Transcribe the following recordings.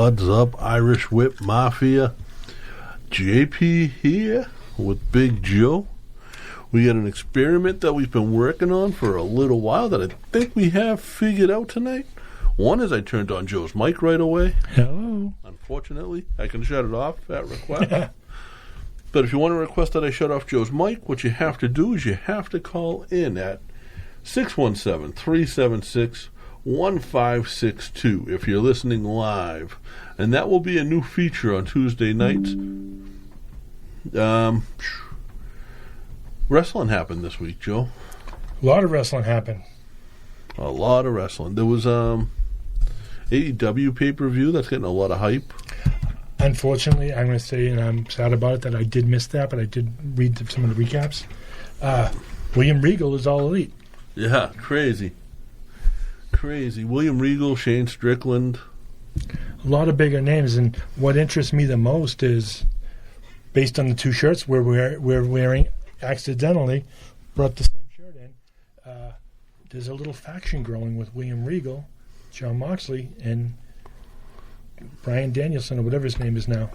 What's up, Irish Whip Mafia? JP here with Big Joe. We got an experiment that we've been working on for a little while that I think we have figured out tonight. One is I turned on Joe's mic right away. Hello. Unfortunately, I can shut it off at request. But if you want to request that I shut off Joe's mic, what you have to do is you have to call in at 617-376-1562 if you're listening live. And that will be a new feature on Tuesday nights. Wrestling happened this week, Joe. A lot of wrestling happened. A lot of wrestling. There was AEW pay-per-view that's getting a lot of hype. Unfortunately, I'm going to say, and I'm sad about it, that I did miss that, but I did read some of the recaps. William Regal is All Elite. Yeah, crazy. Crazy. William Regal, Shane Strickland. A lot of bigger names, and what interests me the most is, based on the two shirts we're wearing, accidentally brought the same shirt in, there's a little faction growing with William Regal, Jon Moxley, and Bryan Danielson, or whatever his name is now.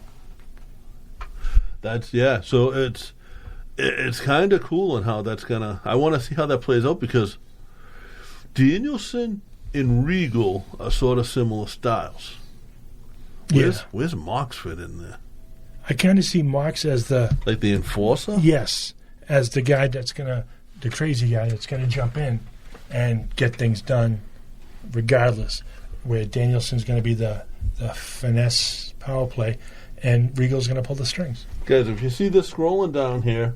So it's kind of cool and how that's gonna. I want to see how that plays out because Danielson and Regal are sort of similar styles. Where's Mox fit in there? I kind of see Mox as the enforcer. Yes, as the guy the crazy guy that's gonna jump in and get things done, regardless. Where Danielson's gonna be the finesse power play, and Regal's going to pull the strings. Guys, if you see this scrolling down here,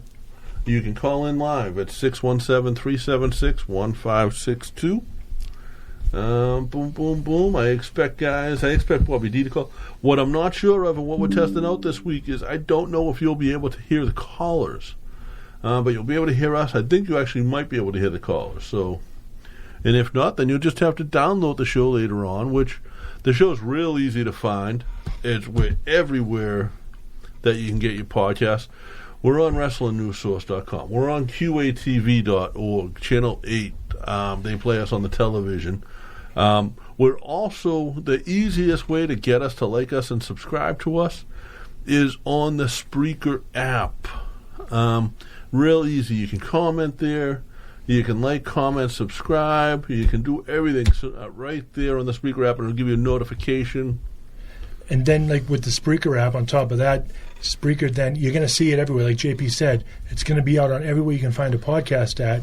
you can call in live at 617-376-1562. Boom, boom, boom. I expect Bobby D to call. What I'm not sure of and what we're testing out this week is I don't know if you'll be able to hear the callers, but you'll be able to hear us. I think you actually might be able to hear the callers. So, and if not, then you'll just have to download the show later on, which the show's real easy to find. It's everywhere that you can get your podcasts. We're on WrestlingNewsSource.com. We're on QATV.org, Channel 8. They play us on the television. We're also, the easiest way to get us to like us and subscribe to us is on the Spreaker app. Real easy. You can comment there. You can like, comment, subscribe. You can do everything right there on the Spreaker app, and it'll give you a notification. And then, like with the Spreaker app, on top of that, Spreaker, then you're going to see it everywhere. Like JP said, it's going to be out on everywhere you can find a podcast at,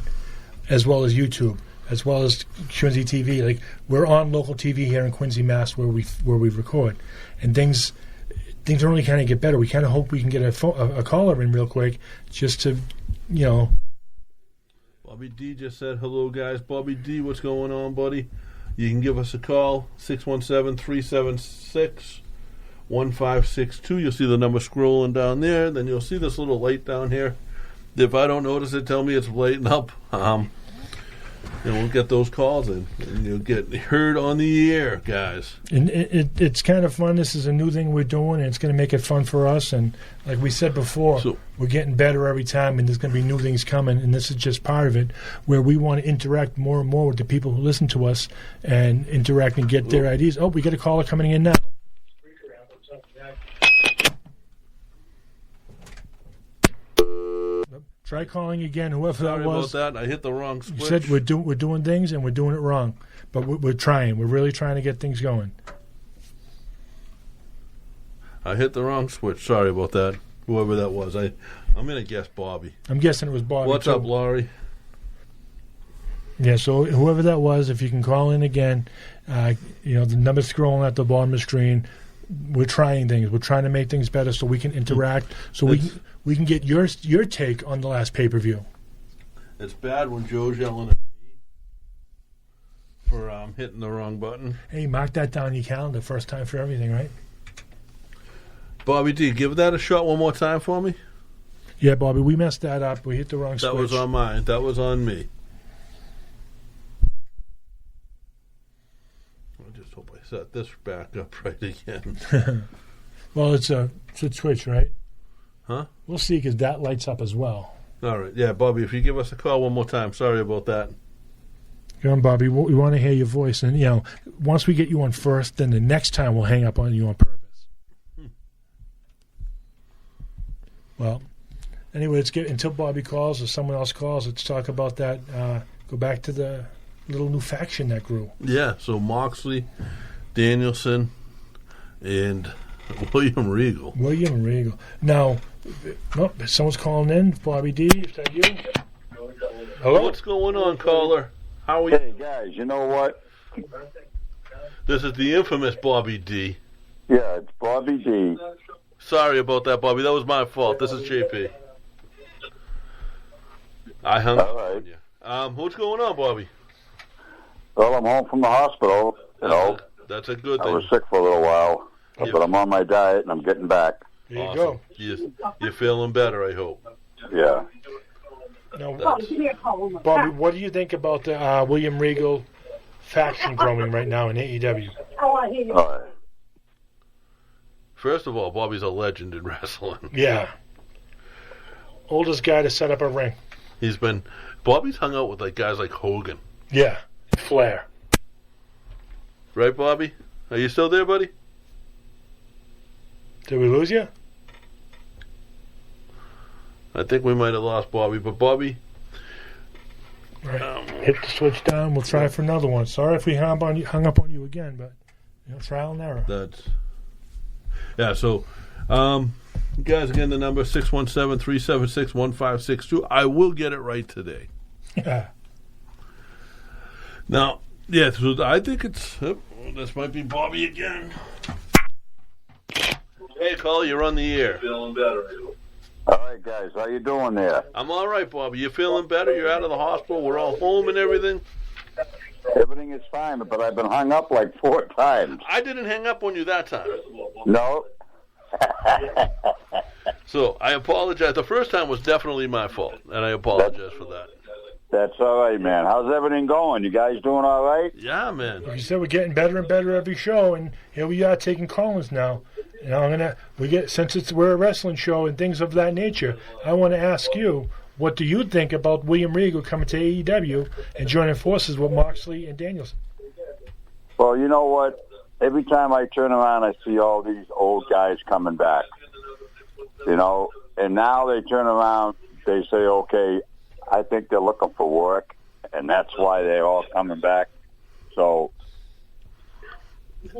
as well as YouTube, as well as Quincy TV. Like we're on local TV here in Quincy, Mass, where we record, and things only kind of get better. We kind of hope we can get a caller in real quick, just to, Bobby D just said, hello, guys. Bobby D, what's going on, buddy? You can give us a call, 617-376-1562. You'll see the number scrolling down there. Then you'll see this little light down here. If I don't notice it, tell me it's lighting up. And we'll get those calls in, and you'll get heard on the air, guys. And it's kind of fun. This is a new thing we're doing, and it's going to make it fun for us. And like we said before, we're getting better every time, and there's going to be new things coming, and this is just part of it, where we want to interact more and more with the people who listen to us and interact and get their ideas. Oh, we got a caller coming in now. Try calling again, whoever that was. Sorry about that. I hit the wrong switch. You said we're doing things, and we're doing it wrong. But we're trying. We're really trying to get things going. I hit the wrong switch. Sorry about that. Whoever that was. I'm going to guess Bobby. I'm guessing it was Bobby. What's up, Laurie? Yeah, so whoever that was, if you can call in again, the number's scrolling at the bottom of the screen. We're trying things. We're trying to make things better so we can interact, so we can get your take on the last pay-per-view. It's bad when Joe's yelling at me for hitting the wrong button. Hey, mark that down in your calendar. First time for everything, right? Bobby D, give that a shot one more time for me. Yeah, Bobby, we messed that up. We hit the wrong switch. That was on mine. That was on me. I just hope I set this back up right again. Well, it's a switch, right? Huh? We'll see, because that lights up as well. All right. Yeah, Bobby, if you give us a call one more time. Sorry about that. Come on, Bobby. We want to hear your voice, and once we get you on first, then the next time we'll hang up on you on purpose. Well, anyway, let's get until Bobby calls or someone else calls. Let's talk about that. Go back to the little new faction that grew. Yeah. So Moxley, Danielson, and William Regal. William Regal. Now, someone's calling in. Bobby D, is that you? Hello? What's going on, caller? How are you? Hey, guys, you know what? This is the infamous Bobby D. Yeah, it's Bobby D. Sorry about that, Bobby. That was my fault. This is JP. I hung up All right. on you. What's going on, Bobby? Well, I'm home from the hospital. That's a good I thing. was sick for a little while, Yeah. but I'm on my diet and I'm getting back. There you Awesome. go. You're feeling better, I hope. Yeah. Now, Bobby, what do you think about the William Regal faction growing right now in AEW? All right. First of all, Bobby's a legend in wrestling. Yeah. Oldest guy to set up a ring. Bobby's hung out with guys like Hogan. Yeah. Flair. Right, Bobby? Are you still there, buddy? Did we lose you? I think we might have lost Bobby, but Bobby... Right. Hit the switch down. We'll try for another one. Sorry if we hung up on you again, but trial and error. Yeah, so, you guys, again, the number 617-376-1562. I will get it right today. Yeah. Now, yeah, so I think it's... this might be Bobby again. Hey, caller, you're on the air. Feeling better. All right, guys, how you doing there? I'm all right, Bobby. You feeling better? You're out of the hospital. We're all home and everything. Everything is fine, but I've been hung up like 4 times. I didn't hang up on you that time. No? So I apologize. The first time was definitely my fault, and I apologize for that. That's all right, man. How's everything going? You guys doing all right? Yeah, man. Like you said, we're getting better and better every show, and here we are taking callings now. Since we're a wrestling show and things of that nature, I want to ask you, what do you think about William Regal coming to AEW and joining forces with Moxley and Danielson? Well, you know what? Every time I turn around, I see all these old guys coming back. And now they turn around, they say, okay, I think they're looking for work, and that's why they're all coming back. So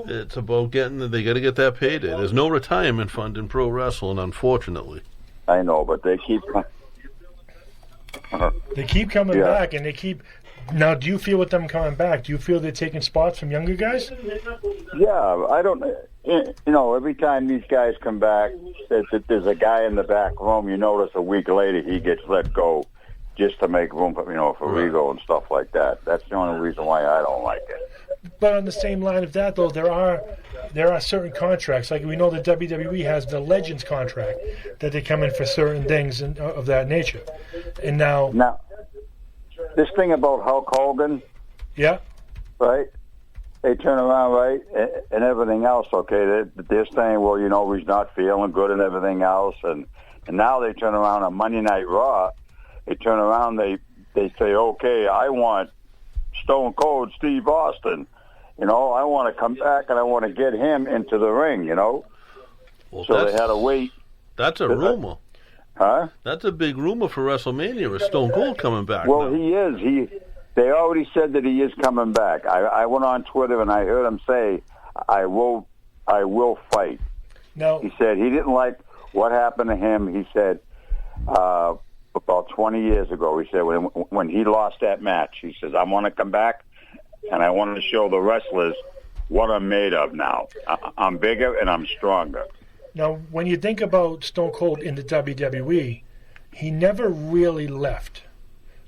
It's about they got to get that payday. There's no retirement fund in pro wrestling, unfortunately. I know, but they keep coming Yeah. back, and they keep. Now, do you feel with them coming back? Do you feel they're taking spots from younger guys? Yeah, I don't. Every time these guys come back, there's a guy in the back room. You notice a week later he gets let go, just to make room for Right. Regal and stuff like that. That's the only reason why I don't like it. But on the same line of that, though, there are certain contracts. Like we know the WWE has the Legends contract that they come in for certain things of that nature. And now, This thing about Hulk Hogan, yeah, right? They turn around, right, and everything else. Okay, they're saying, well, he's not feeling good and everything else, and now they turn around on Monday Night Raw. They turn around, they say, okay, I want Stone Cold Steve Austin. I want to come back and I want to get him into the ring. Well, So they had to wait. That's a rumor. Huh? That's a big rumor for WrestleMania. Is Stone Cold coming back? Well, now? he is. They already said that he is coming back. I went on Twitter and I heard him say, I will fight. now He said he didn't like what happened to him. He said about 20 years ago, he said when he lost that match, he says, I want to come back and I want to show the wrestlers what I'm made of now. I'm bigger and I'm stronger. Now, when you think about Stone Cold in the WWE, he never really left.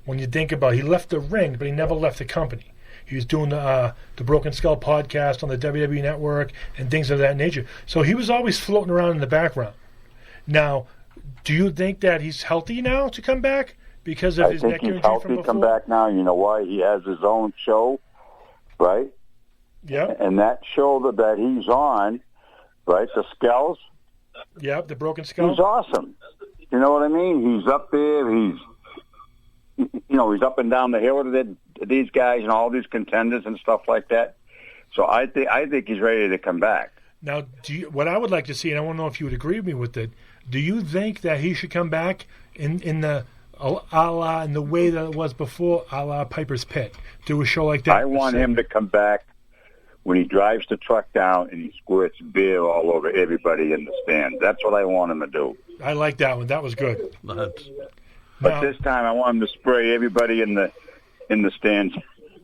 When you think about it, he left the ring, but he never left the company. He was doing the Broken Skull podcast on the WWE Network and things of that nature. So he was always floating around in the background. Now, do you think that he's healthy now to come back because of I his think neck he's injury healthy from to before? come back now. You know why? He has his own show, right? Yeah, And that show that he's on, right, the Skulls, yeah, the Broken Skull. he's awesome. You know what I mean? He's up there. He's up and down the hill. these guys and all these contenders and stuff like that. So I think he's ready to come back. Now, what I would like to see, and I want to know if you would agree with me with it, do you think that he should come back in the a la in the way that it was before, a la Piper's Pit, do a show like that? I want him to come back when he drives the truck down and he squirts beer all over everybody in the stand. That's what I want him to do. I like that one. That was good. But Now, this time I want him to spray everybody in the stands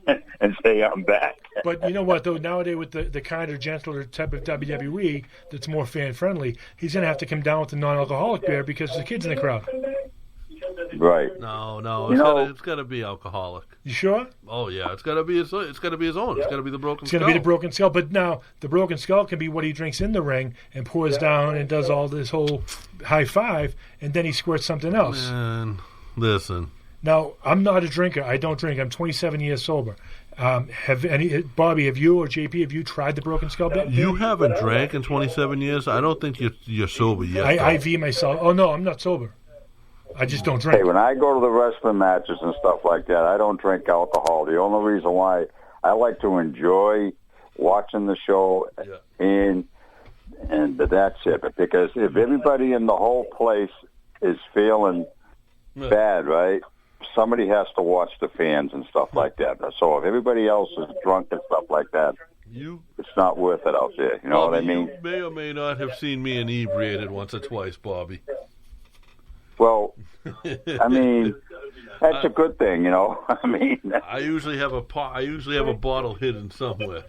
and say I'm back. but you know what, though, nowadays with the kinder, gentler type of WWE that's more fan-friendly, he's going to have to come down with the non-alcoholic beer because there's kids in the crowd. Right. No, it's got to be alcoholic. You sure? Oh yeah, it's got to be his own. It's got to be the Broken It's Skull. going to be the Broken Skull. But now, the Broken Skull can be what he drinks in the ring and pours down and does all this whole high five, and then he squirts something else. Man, listen. Now, I'm not a drinker. I don't drink. I'm 27 years sober. Bobby, have you or JP, have you tried the Broken Skull bit? You haven't drank in 27 years. I don't think you're sober yet. I IV myself. Oh, no, I'm not sober. I just don't drink. Hey, when I go to the wrestling matches and stuff like that, I don't drink alcohol. The only reason why I like to enjoy watching the show, and that's it. But because if everybody in the whole place is feeling bad, right, somebody has to watch the fans and stuff like that. So if everybody else is drunk and stuff like that, it's not worth it out there. You know what I mean? You may or may not have seen me inebriated once or twice, Bobby. Well, I mean, that's a good thing, you know. I mean, I usually have a bottle hidden somewhere.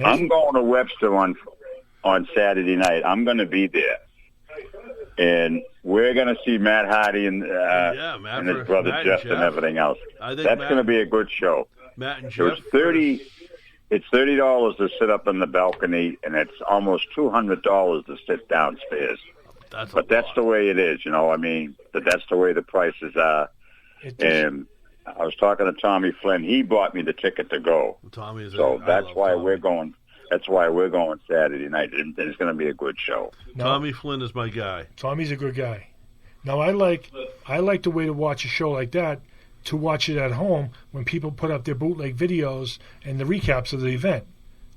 I'm going to Webster on Saturday night. I'm going to be there, and we're going to see Matt Hardy and his brother Jeff and everything else. That's going to be a good show. Matt and Jeff. It's $30 to sit up in the balcony, and it's almost $200 to sit downstairs. But that's the way it is, you know. I mean, that's the way the prices are. And I was talking to Tommy Flynn. He bought me the ticket to go. That's why we're going. That's why we're going Saturday night. And it's going to be a good show. Tommy Flynn is my guy. Tommy's a good guy. Now, I like the way to watch a show like that, to watch it at home when people put up their bootleg videos and the recaps of the event.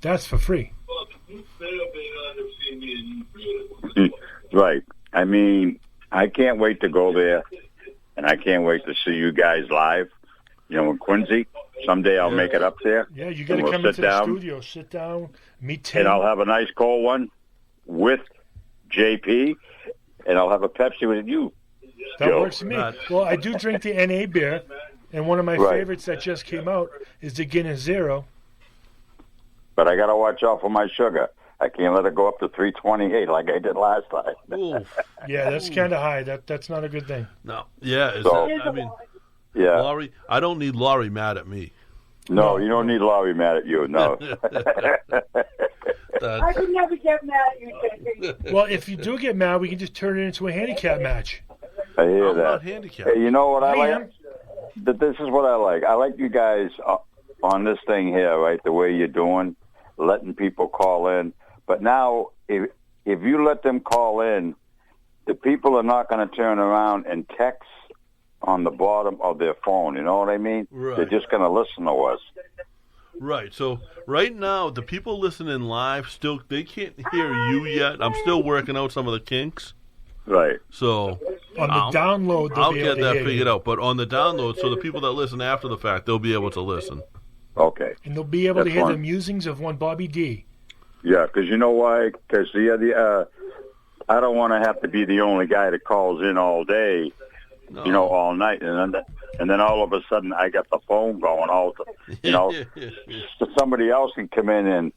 That's for free. Right. I mean, I can't wait to go there, and I can't wait to see you guys live. You know, in Quincy. Someday I'll make it up there. Yeah, you got to come into the studio, sit down, meet Tim. And I'll have a nice cold one with JP, and I'll have a Pepsi with you. That Joe. works for me. Well, I do drink the NA beer, and one of my favorites that just came out is the Guinness Zero. But I got to watch out for my sugar. I can't let it go up to 328 like I did last time. Yeah, that's kind of high. That's not a good thing. No. Yeah. Laurie, I don't need Laurie mad at me. No, you don't need Laurie mad at you. No. I could never get mad at you, JP. Well, if you do get mad, we can just turn it into a handicap match. I hear I'm that. not handicapped. Hey, you know what I like? This is what I like. I like you guys on this thing here, right? The way you're doing, letting people call in. But now, if you let them call in, the people are not going to turn around and text on the bottom of their phone. You know what I mean? Right. They're just going to listen to us. Right. So right now, the people listening live they can't hear you yet. I'm still working out some of the kinks. Right. So on the download, I'll get that figured out. But on the download, so the people that listen after the fact, they'll be able to listen. Okay. And they'll be able to hear the musings of one Bobby D. Yeah, because you know why? Because I don't want to have to be the only guy that calls in all day, all night, and then all of a sudden I got the phone going. So somebody else can come in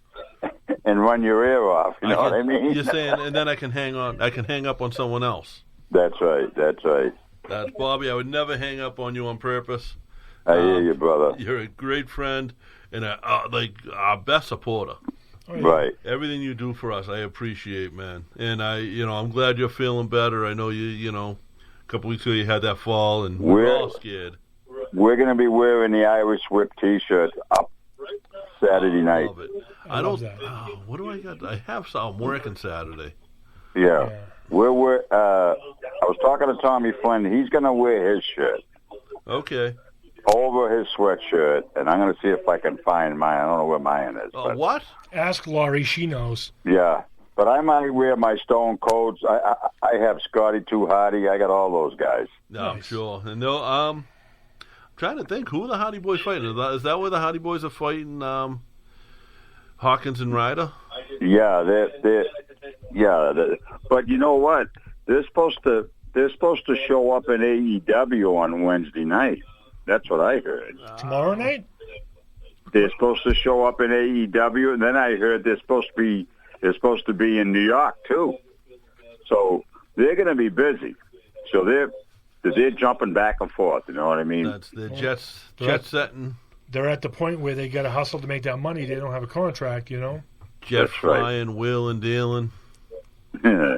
and run your ear off. You know what I mean? You're saying, and then I can hang up on someone else. That's right. That's Bobby. I would never hang up on you on purpose. I hear you, brother. You're a great friend and our best supporter. Oh, yeah. Right. Everything you do for us, I appreciate, man. And I'm glad you're feeling better. I know a couple weeks ago you had that fall, and we're all scared. We're going to be wearing the Irish Whip T-shirt up Saturday night. Love it. I love that. What do I got? I have some. I'm working Saturday. Yeah. I was talking to Tommy Flynn. He's going to wear his shirt. Okay. over his sweatshirt, and I'm going to see if I can find mine. I don't know where mine is. Oh, but, what? Ask Laurie; she knows. yeah, but I might wear my Stone Coats. I have Scotty Too Hardy. I got all those guys. No, I'm Nice. sure. And they'll, I'm trying to think, who are the Hardy Boys fighting? Is that where the Hardy Boys are fighting Hawkins and Ryder? Yeah, but you know what? They're supposed to show up in AEW on Wednesday night. That's what I heard. Tomorrow night? They're supposed to show up in AEW, and then I heard they're supposed to be in New York too. So they're going to be busy. So they're jumping back and forth. You know what I mean? That's the jet setting, They're at the point where they got to hustle to make that money. They don't have a contract, you know. jet That's right. flying, wheeling, dealing,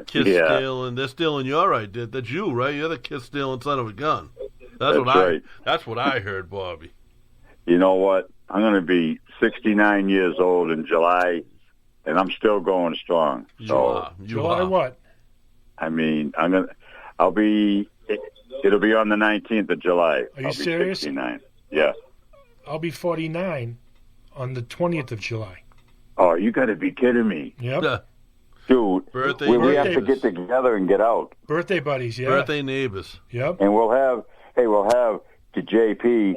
kiss yeah, stealing. They're stealing you, all right. That's you, right? You're the kiss stealing son of a gun. That's right. That's what I heard, Bobby. You know what? I'm going to be 69 years old in July, and I'm still going strong. You So are. You July are. what? I mean, it'll be on the 19th of July. Are you I'll be serious? 69. Yeah. I'll be 49 on the 20th of July. Oh, you got to be kidding me, Yep. dude. Birthday we have to neighbors. get together and get out, Birthday buddies, yeah. Birthday neighbors. Yep. and we'll have the JP.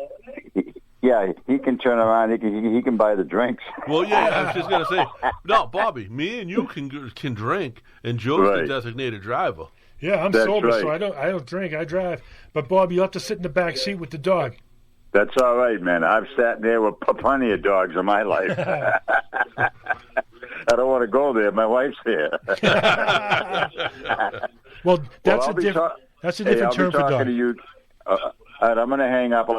Yeah, he can turn around. He can buy the drinks. Well, yeah, I was just gonna say, no, Bobby. Me and you can drink, and Joe's the Right. designated driver. Yeah, I'm That's sober, right. so I don't drink. I drive. But Bob, you have to sit in the back seat with the dog. That's all right, man. I've sat there with plenty of dogs in my life. I don't want to go there. My wife's here. Well, that's I'll a be different. ta- That's a Hey, different I'll term be for talking dog. to you. All right, I'm going to hang up. I'll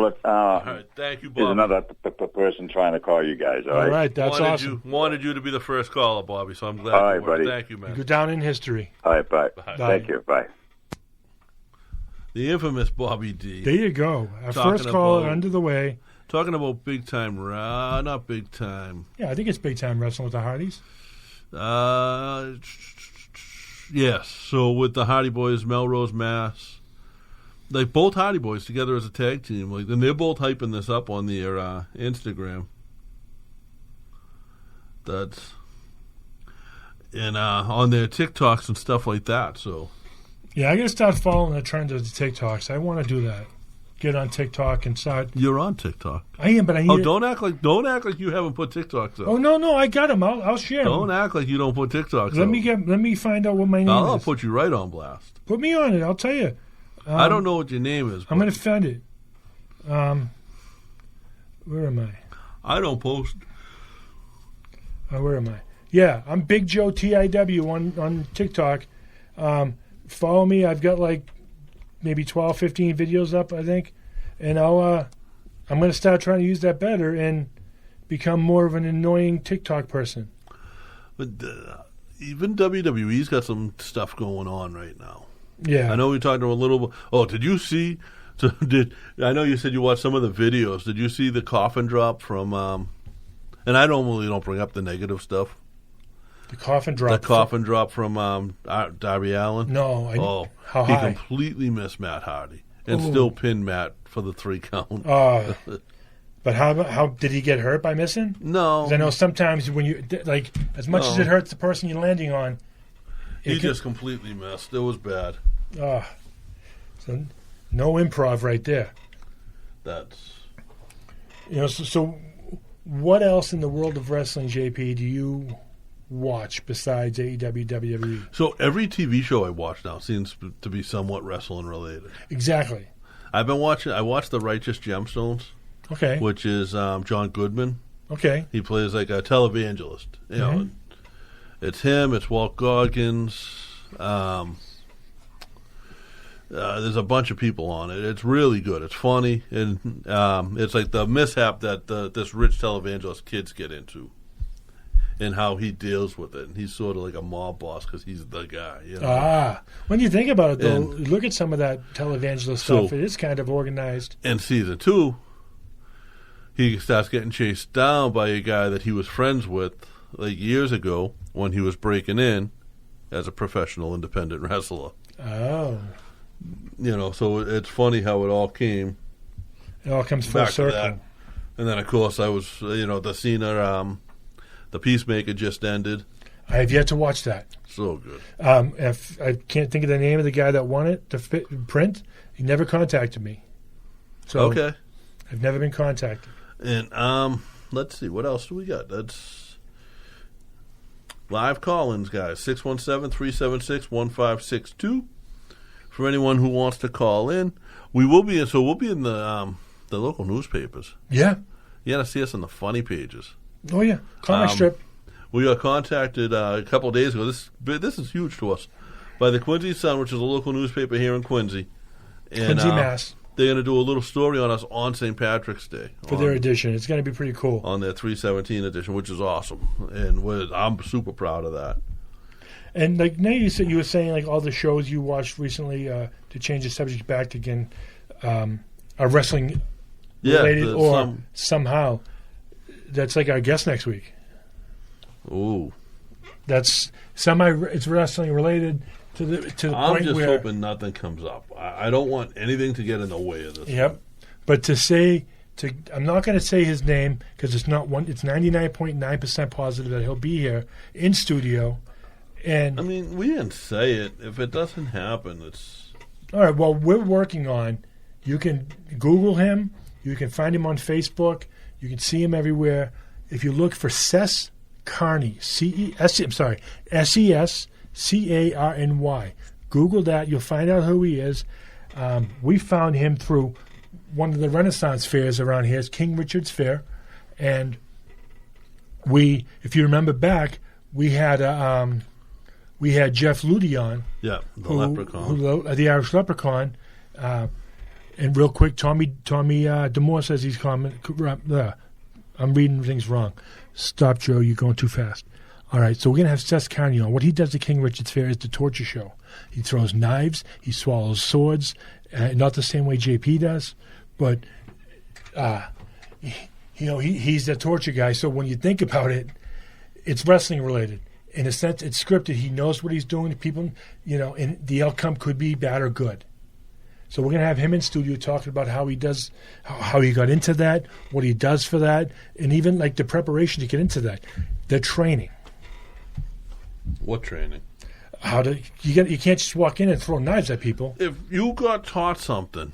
let, All right, thank you, there's Bobby. another person trying to call you guys. All All right. right, that's awesome. Wanted you to be the first caller, Bobby. So I'm glad. All you right, were. buddy. Thank you, You man. go down in history. All right. Bye. Bye. Thank you. Bye. The infamous Bobby D. There you go. Our Talking first caller about- under the way. Talking about big time, not big time. Yeah, I think it's big time wrestling with the Hardys. Yes. So with the Hardy Boys, Melrose, Mass, like both Hardy Boys together as a tag team, like, and they're both hyping this up on their Instagram. That's and on their TikToks and stuff like that. So Yeah, I got to start following the trend of the TikToks. I want to do that. Get on TikTok and start. you're on TikTok. I am, but I need. Oh, don't act like you haven't put TikToks up. Oh no, I got them. I'll share Don't them. act like you don't put TikToks Let up. me find out what my name I'll is. put you right on blast. Put me on it. I'll tell you. I don't know what your name is. I'm but going to find it. Where am I? I don't post. Where am I? Yeah, I'm Big Joe TIW on TikTok. Follow me. I've got like maybe 12, 15 videos up, I think, and I'm going to start trying to use that better and become more of an annoying TikTok person. But even WWE's got some stuff going on right now. Yeah, I know we talked a little. Oh, did you see? So I know you said you watched some of the videos. Did you see the coffin drop from? And I normally don't bring up the negative stuff. the coffin drop. The coffin drop from Darby Allin. No, how he high? completely missed Matt Hardy and Ooh. still pinned Matt for the 3 count. But how did he get hurt by missing? No, 'Cause I know sometimes when you like as much as No. it hurts the person you're landing on, he it can- just completely missed. It was bad. so no improv right there. That's So what else in the world of wrestling, JP, do you watch besides AEW, WWE? so. Every TV show I watch now seems to be somewhat wrestling related. Exactly. I've been watching. I watched The Righteous Gemstones, Okay. which is John Goodman. Okay. He plays like a televangelist. You know, it's him. It's Walt Goggins. There's a bunch of people on it. It's really good. It's funny, and it's like the mishap that this rich televangelist kids get into, and how he deals with it. And he's sort of like a mob boss because he's the guy. You know? When you think about it, though, And- look at some of that televangelist So- stuff. It is kind of organized. In season 2, he starts getting chased down by a guy that he was friends with like years ago when he was breaking in as a professional independent wrestler. Oh. So it's funny how it all came It all comes full back to that. circle. And then, of course, I was, the Cena, the Peacemaker just ended. I have yet to watch that. So good. If I can't think of the name of the guy that won it to print. He never contacted me. So Okay. I've never been contacted. And let's see, what else do we got? That's live call-ins, guys. 617-376-1562. For anyone who wants to call in, we'll be in the local newspapers. Yeah. You got to see us on the funny pages. Oh yeah. Comic strip. We got contacted a couple of days ago. This is huge to us, by the Quincy Sun, which is a local newspaper here in Quincy. And, Quincy, Mass. They're going to do a little story on us on St. Patrick's Day. For their edition. It's going to be pretty cool. On their 317 edition, which is awesome. And I'm super proud of that. And like now you were saying like all the shows you watched recently, to change the subject back again, are wrestling related or somehow. That's like our guest next week. Ooh. That's it's wrestling related to the I'm point just where hoping nothing comes up. I don't want anything to get in the way of this. Yep. But I'm not going to say his name because it's not one. It's 99.9% positive that he'll be here in studio. And I mean, we didn't say it. If it doesn't happen, it's all right. Well, we're working on. You can Google him. You can find him on Facebook. You can see him everywhere. If you look for Ses Carney, SESCARNY. Google that. You'll find out who he is. We found him through one of the Renaissance fairs around here. It's King Richard's Fair. And if you remember back, we had Jeff Ludy on. Yeah, Leprechaun. The Irish Leprechaun. And real quick, Tommy Demore says he's comment. I'm reading things wrong. Stop, Joe. You're going too fast. All right, so we're going to have Seth Carney on. What he does at King Richard's Fair is the torture show. He throws knives. He swallows swords. Not the same way JP does, but he's the torture guy. So when you think about it, it's wrestling related. In a sense, it's scripted. He knows what he's doing to people, and the outcome could be bad or good. So we're going to have him in studio talking about how he does, how he got into that, what he does for that, and even like the preparation to get into that, the training. What training? You can't just walk in and throw knives at people. If you got taught something,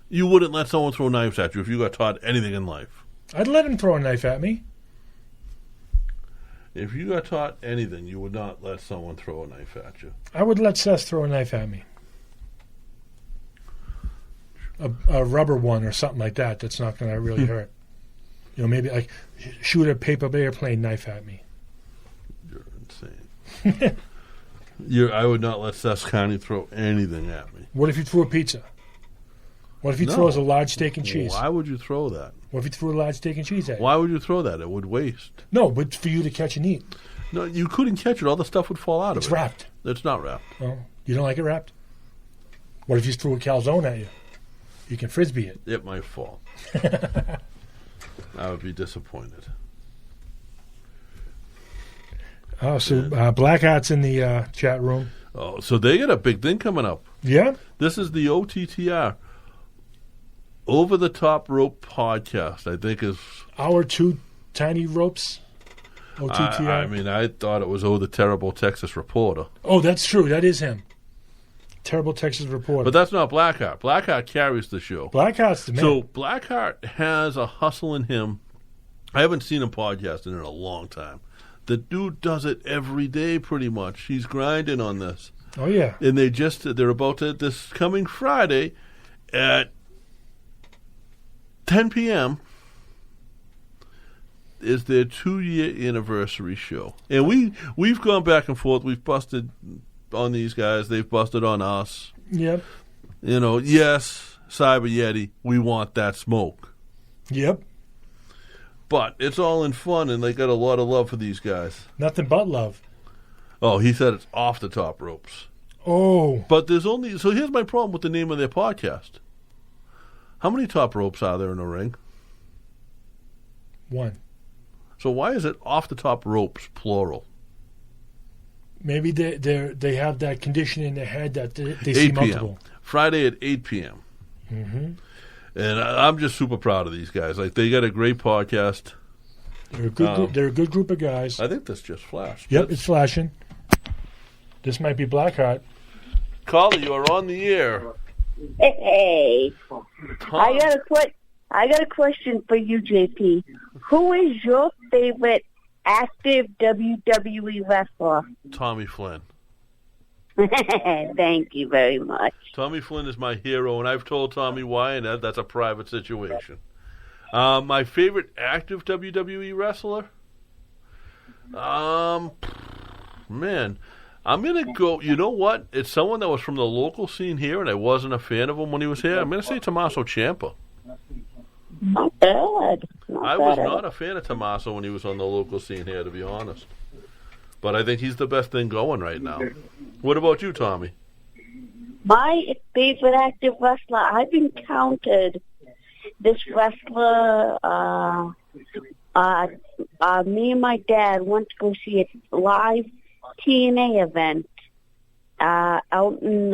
you wouldn't let someone throw knives at you if you got taught anything in life. I'd let him throw a knife at me. If you got taught anything, you would not let someone throw a knife at you. I would let Seth throw a knife at me. A rubber one or something like that. That's not going to really hurt. Maybe like shoot a paper airplane knife at me. You're insane. I would not let Seth Carney throw anything at me. What if you threw a pizza? What if he throws a large steak and cheese? Why would you throw that? What if you threw a large steak and cheese at you? Why would you throw that? It would waste. No, but for you to catch and eat. No, you couldn't catch it. All the stuff would fall out of it. It's wrapped. It's not wrapped. Oh, you don't like it wrapped? What if you threw a calzone at you? You can frisbee it. It might fall. I would be disappointed. Oh, so Blackheart's in the chat room. Oh, so they got a big thing coming up. Yeah? This is the OTTR, Over the Top Rope Podcast, I think is... Our Two Tiny Ropes? OTTR? I mean, I thought it was the Terrible Texas Reporter. Oh, that's true. That is him. Terrible Texas Reporter. But that's not Blackheart. Blackheart carries the show. Blackheart's the man. So Blackheart has a hustle in him. I haven't seen him podcasting in a long time. The dude does it every day pretty much. He's grinding on this. Oh, yeah. And they're about to, this coming Friday at 10 p.m. is their 2-year anniversary show. And we've gone back and forth. We've busted on these guys. They've busted on us. Yep. Yes, Cyber Yeti, we want that smoke. Yep. But it's all in fun, and they got a lot of love for these guys. Nothing but love. Oh, he said it's Off the Top Ropes. Oh. But there's only... So here's my problem with the name of their podcast. How many top ropes are there in a ring? 1. So why is it Off the Top Ropes, plural? Maybe they have that condition in their head that they see multiple. Friday at 8 p.m. Mm-hmm. And I'm just super proud of these guys. Like, they got a great podcast. They're a good. They're a good group of guys. I think this just flashed. Yep, it's flashing. This might be Blackheart. Carly, you are on the air. Hey, Tom, I got a question for you, JP. Who is your favorite active WWE wrestler? Tommy Flynn. Thank you very much. Tommy Flynn is my hero, and I've told Tommy why, and that's a private situation. My favorite active WWE wrestler? Man, I'm going to go, you know what? It's someone that was from the local scene here, and I wasn't a fan of him when he was here. I'm going to say Tommaso Ciampa. Not bad. I was not a fan of Tommaso when he was on the local scene here, to be honest. But I think he's the best thing going right now. What about you, Tommy? My favorite active wrestler, I've encountered this wrestler. Me and my dad went to go see a live TNA event out in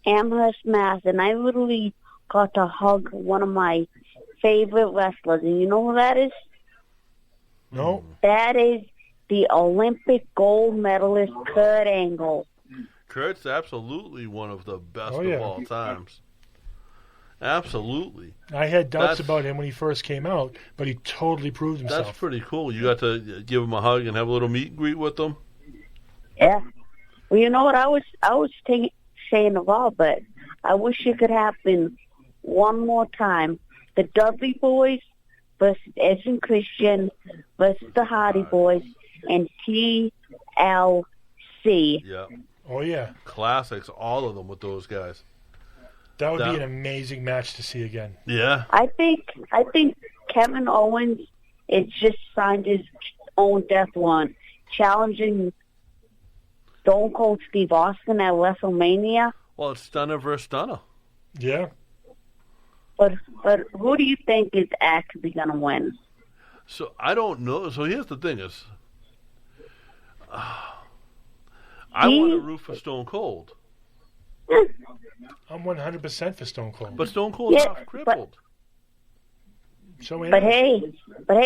Amherst, Mass. And I literally got to hug one of my favorite wrestlers. And you know who that is? No. That is the Olympic gold medalist, Kurt Angle. Kurt's absolutely one of the best yeah. of all times. Absolutely. I had doubts about him when he first came out, but he totally proved himself. That's pretty cool. You got to give him a hug and have a little meet and greet with him? Yeah. Well, you know what? I was saying it all, but I wish it could happen one more time. The Dudley Boys versus Edge and Christian versus the Hardy Boys and TLC. Yeah. Oh, yeah. Classics, all of them with those guys. That would be an amazing match to see again. Yeah. I think Kevin Owens has just signed his own death warrant, challenging Stone Cold Steve Austin at WrestleMania. Well, it's Stunner versus Stunner. Yeah. But who do you think is actually going to win? So I don't know. So here's the thing: is I want to root for Stone Cold, I'm 100% for Stone Cold. but Stone Cold's half crippled. So But hey,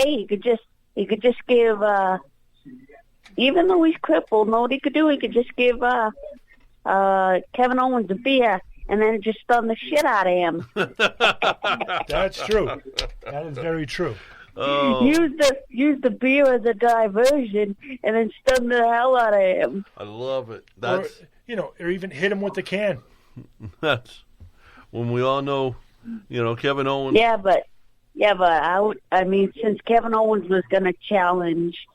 you could just give. Even though he's crippled, know what he could do? He could just give Kevin Owens a beer and then just stun the shit out of him. That's true. That is very true. Oh, Use the beer as a diversion and then stun the hell out of him. I love it. Or even hit him with the can. That's when we all know, Kevin Owens. Yeah, but I mean, since Kevin Owens was going to challenge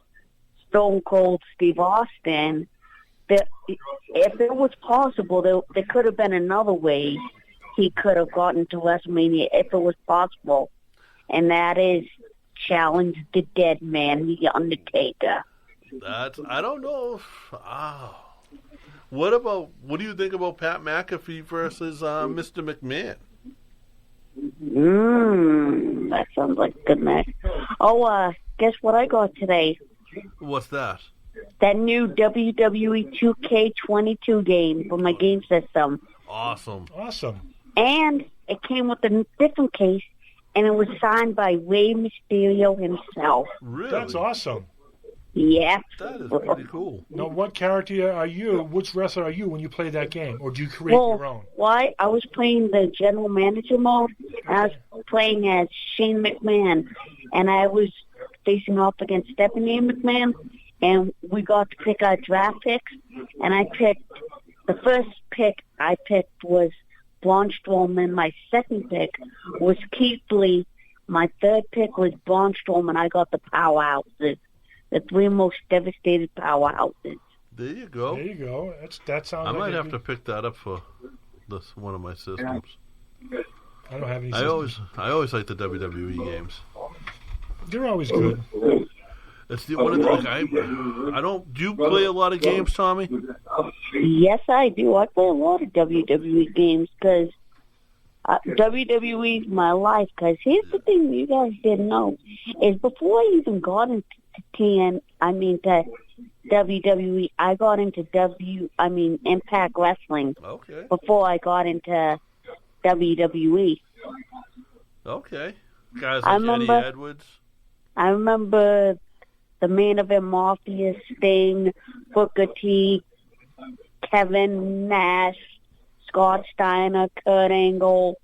Stone Cold Steve Austin, that if it was possible, there could have been another way he could have gotten to WrestleMania if it was possible, and that is challenge the dead man, The Undertaker. I don't know. What do you think about Pat McAfee versus Mr. McMahon? That sounds like a good match. Oh, guess what I got today? What's that? That new WWE 2K22 game for my game system. Awesome. And it came with a different case, and it was signed by Rey Mysterio himself. Really? That's awesome. Yeah. That is pretty cool. Now, what character are you? Which wrestler are you when you play that game? Or do you create your own? Why? I was playing the general manager mode, and I was playing as Shane McMahon, and I was facing off against Stephanie McMahon, and we got to pick our draft picks, and the first pick I picked was Braun Strowman. My second pick was Keith Lee. My third pick was Braun Strowman. I got the powerhouses, the three most devastated powerhouses. There you go. That sounds. I might have to pick that up for one of my systems. I don't have any systems. I always like the WWE games. They're always good. It's one of the I don't. Do you play a lot of games, Tommy? Yes, I do. I play a lot of WWE games because WWE is my life. Because here's the thing you guys didn't know is before I even got into WWE. I got into Impact Wrestling Okay. before I got into WWE. Okay. Guys I like Eddie remember- Edwards. I remember the Main Event Mafia, Sting, Booker T, Kevin Nash, Scott Steiner, Kurt Angle.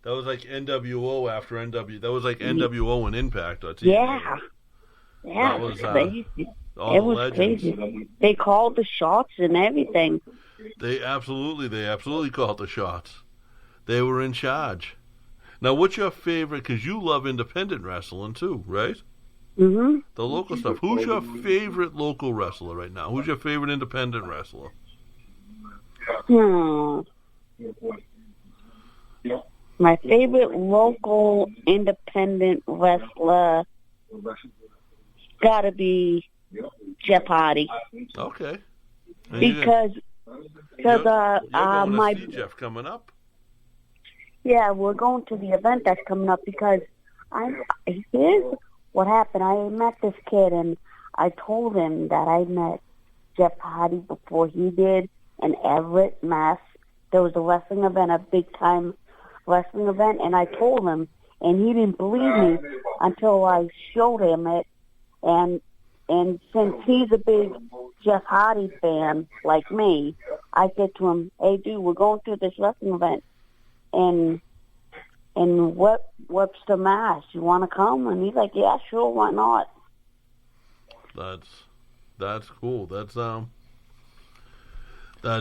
That was like NWO after NW. That was like NWO and Impact on TV. Yeah. Yeah, That was, crazy. All It the was legends. crazy. They called the shots and everything. They absolutely called the shots. They were in charge. Now, what's your favorite? Because you love independent wrestling too, right? Mm-hmm. The local stuff. Who's your favorite local wrestler right now? Who's your favorite independent wrestler? My favorite local independent wrestler gotta be Jeff Hardy. Okay. And you didn't- Because you're going my to see Jeff coming up. yeah, we're going to the event that's coming up because here's what happened. I met this kid and I told him that I met Jeff Hardy before he did in Everett, Mass. There was a wrestling event, a big time wrestling event, and I told him, and he didn't believe me until I showed him it. And since he's a big Jeff Hardy fan like me, I said to him, "Hey, dude, we're going to this wrestling event in Webster, Mass. You want to come?" And he's like, "Yeah, sure, why not?" That's cool. That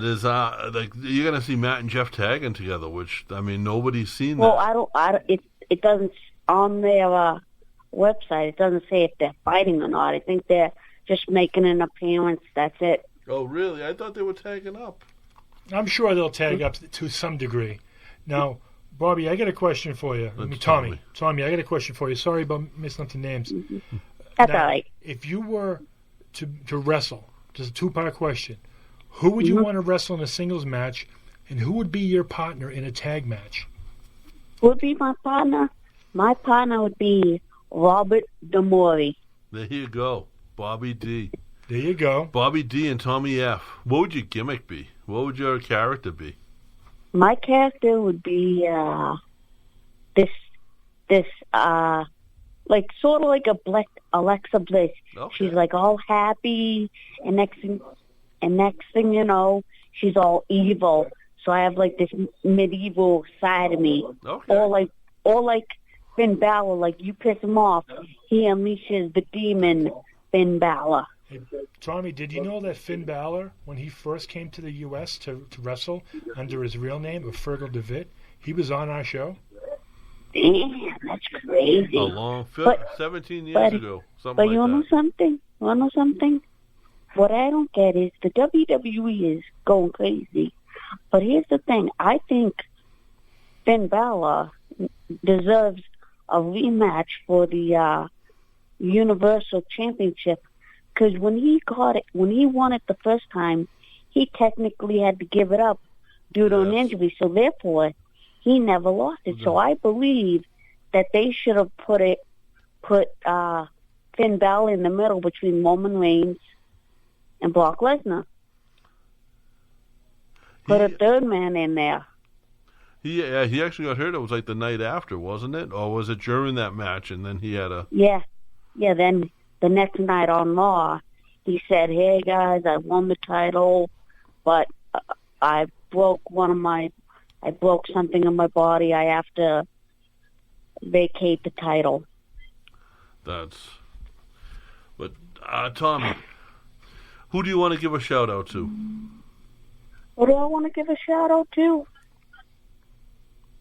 is like you're gonna see Matt and Jeff tagging together, which I mean nobody's seen Well, that. it doesn't on their website. It doesn't say if they're fighting or not. I think they're just making an appearance. That's it. Oh, really? I thought they were tagging up. I'm sure they'll tag up to some degree. Now, Bobby, I got a question for you. Tommy, I got a question for you. Sorry about missing up the names. That's Now, all right. If you were to wrestle, just a two-part question, who would you want to wrestle in a singles match, and who would be your partner in a tag match? Who would be my partner? My partner would be Robert D'Amore. There you go, Bobby D. There you go. Bobby D and Tommy F. What would your gimmick be? What would your character be? My character would be this like sort of like a Alexa Bliss. Okay. She's like all happy, and next thing you know, she's all evil. So I have like this medieval side of me, Okay. or like Finn Balor. Like you piss him off, he unleashes the demon Finn Balor. Hey, Tommy, did you know that Finn Balor, when he first came to the U.S. to wrestle under his real name of Fergal DeWitt, he was on our show? Damn, that's crazy. A long 17 years but- ago, something But like you that. know something? What I don't get is the WWE is going crazy. But here's the thing. I think Finn Balor deserves a rematch for the Universal Championship. Because when he won it the first time, he technically had to give it up due to an Yes. injury. So therefore, he never lost it. So I believe that they should have put Finn Balor in the middle between Roman Reigns and Brock Lesnar. Put a third man in there. He actually got hurt. It was like the night after, wasn't it? Or was it during that match? And then he had a... Yeah. Then the next night on Raw, he said, "Hey guys, I won the title, but I broke something in my body. I have to vacate the title." But Tommy, who do you want to give a shout out to? What do I want to give a shout out to?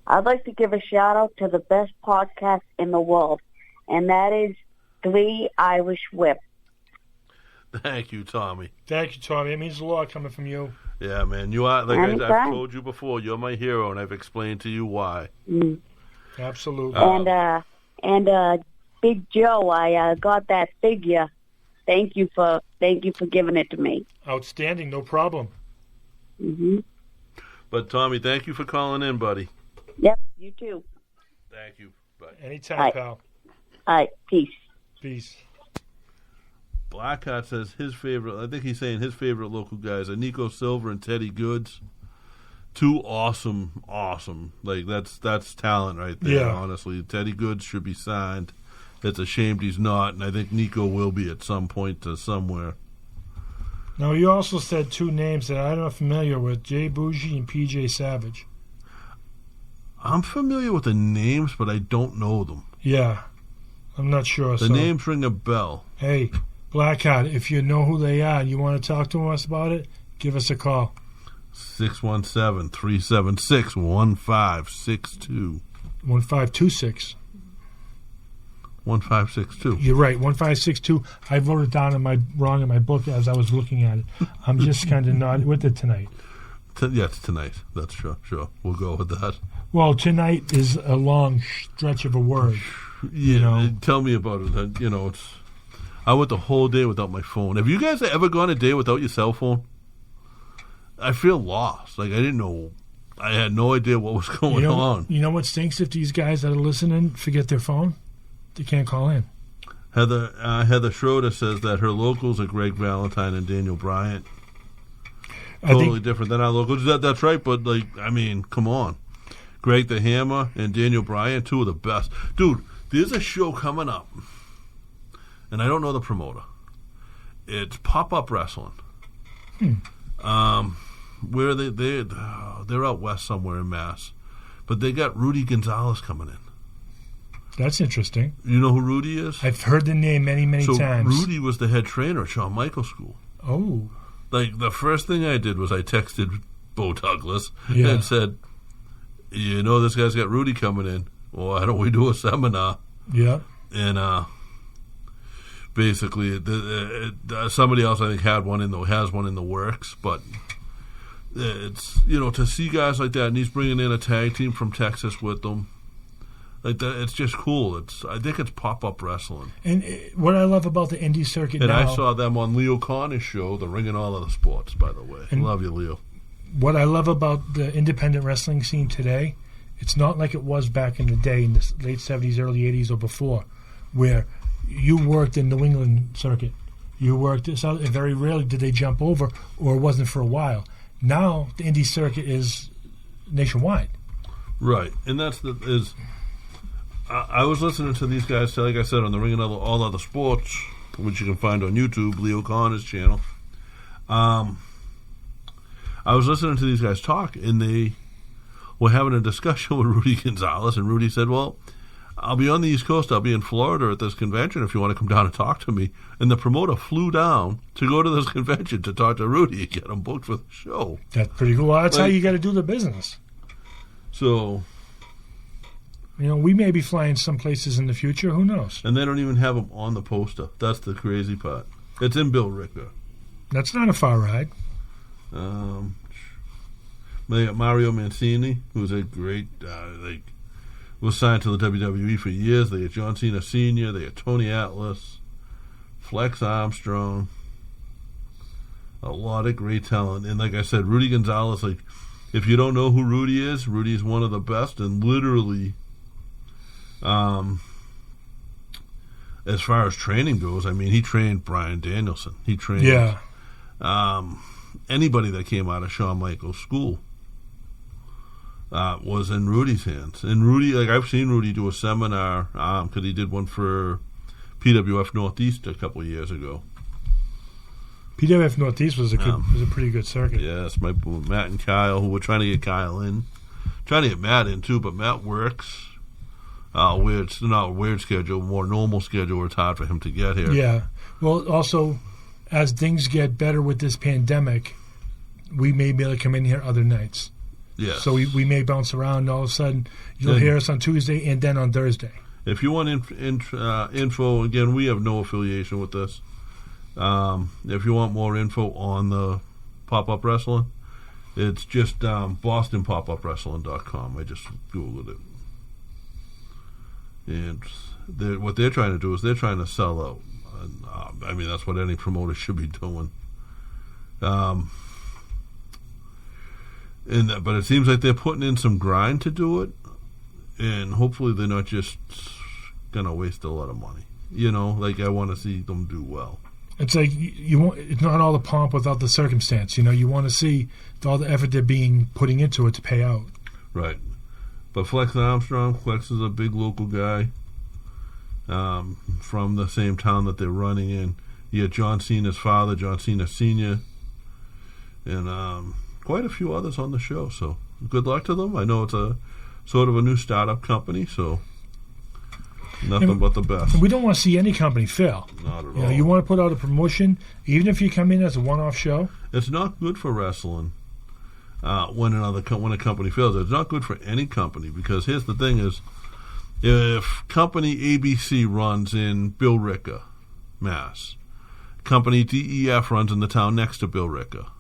I'd like to give a shout out to the best podcast in the world, and that is Three Irish Whip. Thank you, Tommy. Thank you, Tommy. It means a lot coming from you. Yeah, man. You are, like I've Anytime. told you before, you're my hero, and I've explained to you why. Absolutely. And Big Joe, I got that figure. Thank you for giving it to me. Outstanding. No problem. Hmm. But, Tommy, thank you for calling in, buddy. Yep, you too. Thank you. Bye. Anytime, Bye. pal. All right, peace. Peace. Blackheart says his favorite. I think he's saying his favorite local guys are Nico Silver and Teddy Goods. Two awesome. Like that's talent right there. Yeah. Honestly, Teddy Goods should be signed. It's a shame he's not, and I think Nico will be at some point to somewhere. Now, you also said two names that I'm not familiar with: Jay Bougie and PJ Savage. I'm familiar with the names, but I don't know them. Yeah, I'm not sure. The names ring a bell. Hey, Blackheart, if you know who they are and you want to talk to us about it, give us a call. 617-376-1562. 1526. 1562. You're right, 1562. I wrote it down wrong in my book as I was looking at it. I'm just kind of not with it tonight. Yeah, it's tonight. That's sure. We'll go with that. Well, tonight is a long stretch of a word. Yeah, tell me about it. I went the whole day without my phone. Have you guys ever gone a day without your cell phone? I feel lost. Like, I didn't know. I had no idea what was going on. You know what stinks if these guys that are listening forget their phone? They can't call in. Heather Schroeder says that her locals are Greg Valentine and Daniel Bryant. Totally different than our locals. That's right, but, come on. Greg the Hammer and Daniel Bryant, two of the best. Dude, there's a show coming up, and I don't know the promoter. It's Pop-Up Wrestling. Where they're out west somewhere in Mass, but they got Rudy Gonzalez coming in. That's interesting. You know who Rudy is? I've heard the name many times. Rudy was the head trainer at Shawn Michaels School. Oh. Like, the first thing I did was I texted Bo Douglas and said, this guy's got Rudy coming in. Well, why don't we do a seminar? Yeah. And basically, somebody else I think has one in the works, but it's to see guys like that, and he's bringing in a tag team from Texas with them. Like that, it's just cool. I think it's Pop-Up Wrestling. And what I love about the indie circuit and now... I saw them on Leo Connor's show, The Ring and All of the Sports, by the way. Love you, Leo. What I love about the independent wrestling scene today, it's not like it was back in the day, in the late 70s, early 80s, or before, where you worked in New England circuit. You worked... very rarely did they jump over, or it wasn't for a while. Now, the indie circuit is nationwide. Right. And I was listening to these guys, like I said, on the Ring and All Other Sports, which you can find on YouTube, Leo Connor's channel. I was listening to these guys talk, and they were having a discussion with Rudy Gonzalez, and Rudy said, well, I'll be on the East Coast. I'll be in Florida at this convention if you want to come down and talk to me. And the promoter flew down to go to this convention to talk to Rudy and get him booked for the show. That's pretty cool. Well, that's how you got to do the business. So... we may be flying some places in the future. Who knows? And they don't even have them on the poster. That's the crazy part. It's in Bill Ricker. That's not a far ride. They got Mario Mancini, who's a great, was signed to the WWE for years. They got John Cena Sr., they got Tony Atlas, Flex Armstrong. A lot of great talent. And like I said, Rudy Gonzalez, if you don't know who Rudy is one of the best, and literally... as far as training goes, he trained Bryan Danielson. He trained anybody that came out of Shawn Michaels School was in Rudy's hands. And Rudy, I've seen Rudy do a seminar because he did one for PWF Northeast a couple of years ago. PWF Northeast was a pretty good circuit. Yes, Matt and Kyle, who were trying to get Kyle in, trying to get Matt in too, but Matt works. It's not a weird schedule, more normal schedule where it's hard for him to get here. Yeah. Well, also, as things get better with this pandemic, we may be able to come in here other nights. Yes. So we may bounce around, and all of a sudden, you'll hear us on Tuesday and then on Thursday. If you want info, again, we have no affiliation with this. If you want more info on the Pop-Up Wrestling, it's just BostonPopUpWrestling.com. I just Googled it. And what they're trying to do is they're trying to sell out. And, that's what any promoter should be doing. But it seems like they're putting in some grind to do it, and hopefully they're not just going to waste a lot of money. I want to see them do well. It's like you want. It's not all the pomp without the circumstance. You want to see all the effort they're putting into it to pay out. Right. But Flex Armstrong, Flex is a big local guy from the same town that they're running in. You had John Cena's father, John Cena Sr., and quite a few others on the show. So good luck to them. I know it's a sort of a new startup company, so nothing but the best. We don't want to see any company fail. Not at all. You want to put out a promotion, even if you come in as a one-off show. It's not good for wrestling when a company fails. It's not good for any company, because here's the thing: is if company ABC runs in Billerica, Mass, company DEF runs in the town next to Billerica,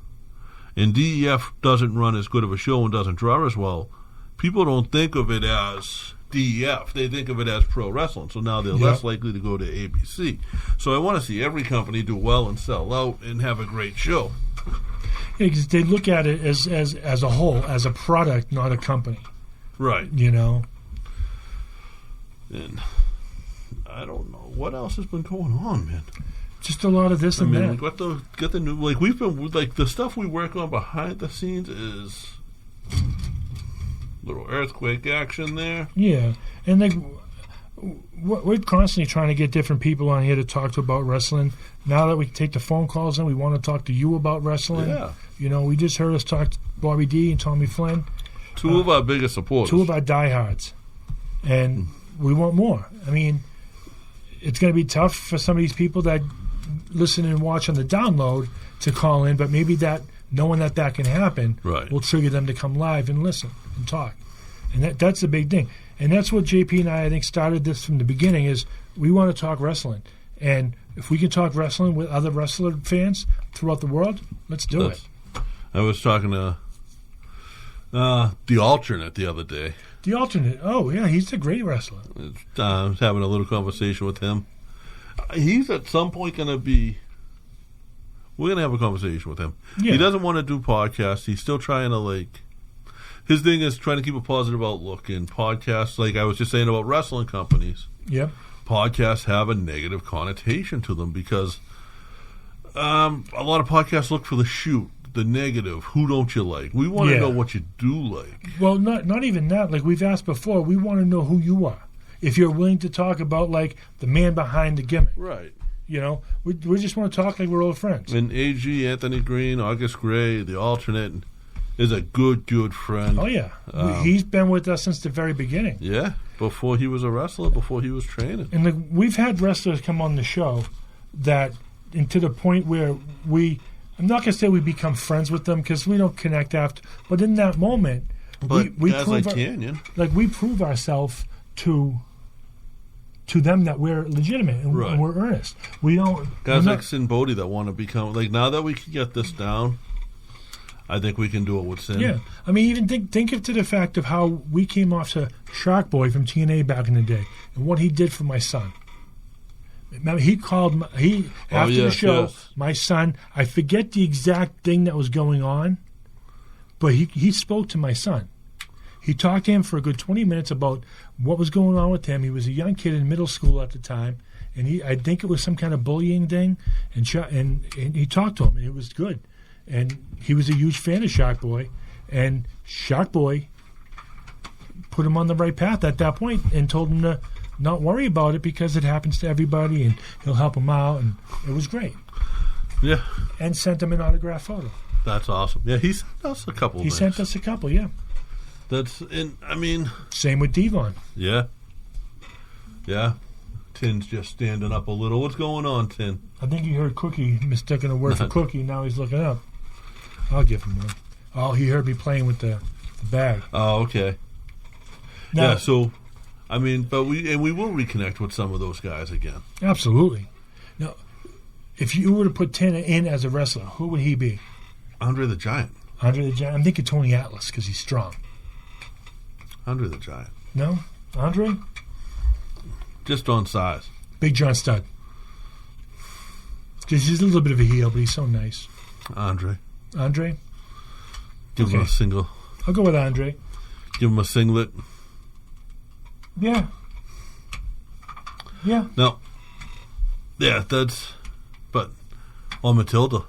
and DEF doesn't run as good of a show and doesn't draw as well, people don't think of it as DEF. They think of it as pro wrestling. So now they're less likely to go to ABC. So I want to see every company do well and sell out and have a great show. Yeah, because they look at it as a whole, as a product, not a company. Right. And I don't know what else has been going on, man. Just a lot of this and that. We got the new, like, we've been, like, the stuff we work on behind the scenes is little earthquake action there. Yeah, and like we're constantly trying to get different people on here to talk to about wrestling. Now that we can take the phone calls in, we want to talk to you about wrestling. Yeah. We just heard us talk to Bobby D and Tommy Flynn. Two of our biggest supporters. Two of our diehards. And we want more. I mean, it's going to be tough for some of these people that listen and watch on the download to call in, but maybe that knowing that can happen will trigger them to come live and listen and talk. And that's the big thing. And that's what JP and I think, started this from the beginning, is we want to talk wrestling. And if we can talk wrestling with other wrestler fans throughout the world, let's do it. I was talking to The Alternate the other day. The Alternate. Oh, yeah, he's a great wrestler. I was having a little conversation with him. He's at some point going to be... We're going to have a conversation with him. Yeah. He doesn't want to do podcasts. He's still trying to, like... His thing is trying to keep a positive outlook in podcasts. Like I was just saying about wrestling companies. Yep. Podcasts have a negative connotation to them because a lot of podcasts look for the shoot, the negative. Who don't you like? We want to know what you do like. Well, not even that. Like we've asked before, we want to know who you are. If you're willing to talk about, like, the man behind the gimmick. Right. We just want to talk like we're old friends. And AG, Anthony Green, August Gray, The Alternate, is a good friend. Oh, yeah. He's been with us since the very beginning. Yeah, before he was a wrestler, before he was training. And we've had wrestlers come on the show and to the point where I'm not going to say we become friends with them because we don't connect after, but in that moment, we prove Canyon. Like we prove ourselves to them that we're legitimate and we're earnest. We don't... Guys like Sin Bodhi that want to become... Like, now that we can get this down... I think we can do it with Sin. Yeah. I mean, even think of to the fact of how we came off to Shark Boy from TNA back in the day and what he did for my son. Remember, he called after the show, my son, I forget the exact thing that was going on, but he spoke to my son. He talked to him for a good 20 minutes about what was going on with him. He was a young kid in middle school at the time, and I think it was some kind of bullying thing, and he talked to him, and it was good. And he was a huge fan of Shark Boy, and Shark Boy put him on the right path at that point and told him to not worry about it because it happens to everybody, and he'll help him out, and it was great. Yeah. And sent him an autographed photo. That's awesome. Yeah, he sent us a couple. He sent us a couple, yeah. Same with Devon. Yeah. Yeah. Tin's just standing up a little. What's going on, Tin? I think he heard Cookie mistaking a word for Cookie. Now he's looking up. I'll give him one. Oh, he heard me playing with the bag. Oh, okay. Now, yeah, so, I mean, but we will reconnect with some of those guys again. Absolutely. Now, if you were to put Tin in as a wrestler, who would he be? Andre the Giant. Andre the Giant. I'm thinking Tony Atlas because he's strong. Andre the Giant. No? Andre? Just on size. Big John Studd. Because he's a little bit of a heel, but he's so nice. Andre? Give him a single. I'll go with Andre. Give him a singlet. Yeah. No. Yeah, but Or Matilda.